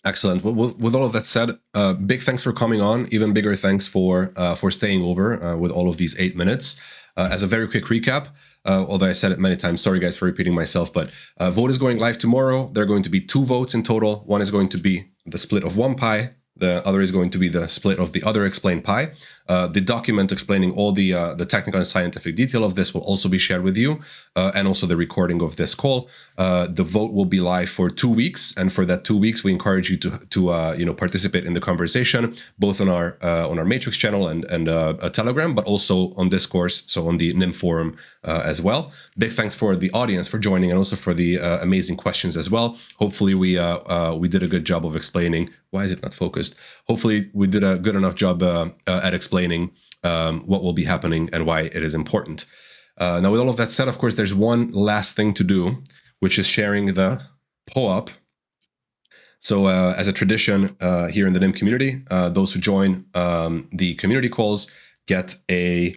Excellent. Well, with all of that said, big thanks for coming on. Even bigger thanks for staying over with all of these 8 minutes. As a very quick recap, although I said it many times, sorry guys for repeating myself, but vote is going live tomorrow. There are going to be 2 votes in total. One is going to be the split of 1 pi. The other is going to be the split of the other explained pi. The document explaining all the technical and scientific detail of this will also be shared with you, and also the recording of this call. The vote will be live for 2 weeks, and for that 2 weeks, we encourage you to participate in the conversation, both on our Matrix channel and Telegram, but also on Discourse, so on the Nym forum as well. Big thanks for the audience for joining, and also for the amazing questions as well. Hopefully, we did a good job of explaining. Why is it not focused? Hopefully, we did a good enough job at explaining what will be happening and why it is important. Now, with all of that said, of course, there's one last thing to do, which is sharing the POAP. So as a tradition here in the Nym community, those who join the community calls get an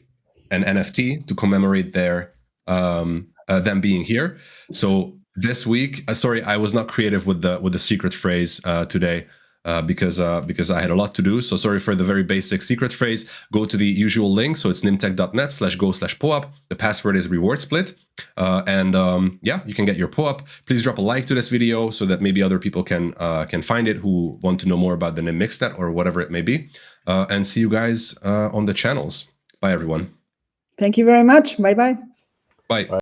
NFT to commemorate them being here. So this week, sorry, I was not creative with the secret phrase today. Because I had a lot to do. So sorry for the very basic secret phrase. Go to the usual link. So it's nymtech.net/go/POAP. The password is reward split. Yeah, you can get your POAP. Please drop a like to this video so that maybe other people can find it who want to know more about the Nym Mixnet or whatever it may be. And see you guys on the channels. Bye, everyone. Thank you very much. Bye-bye. Bye.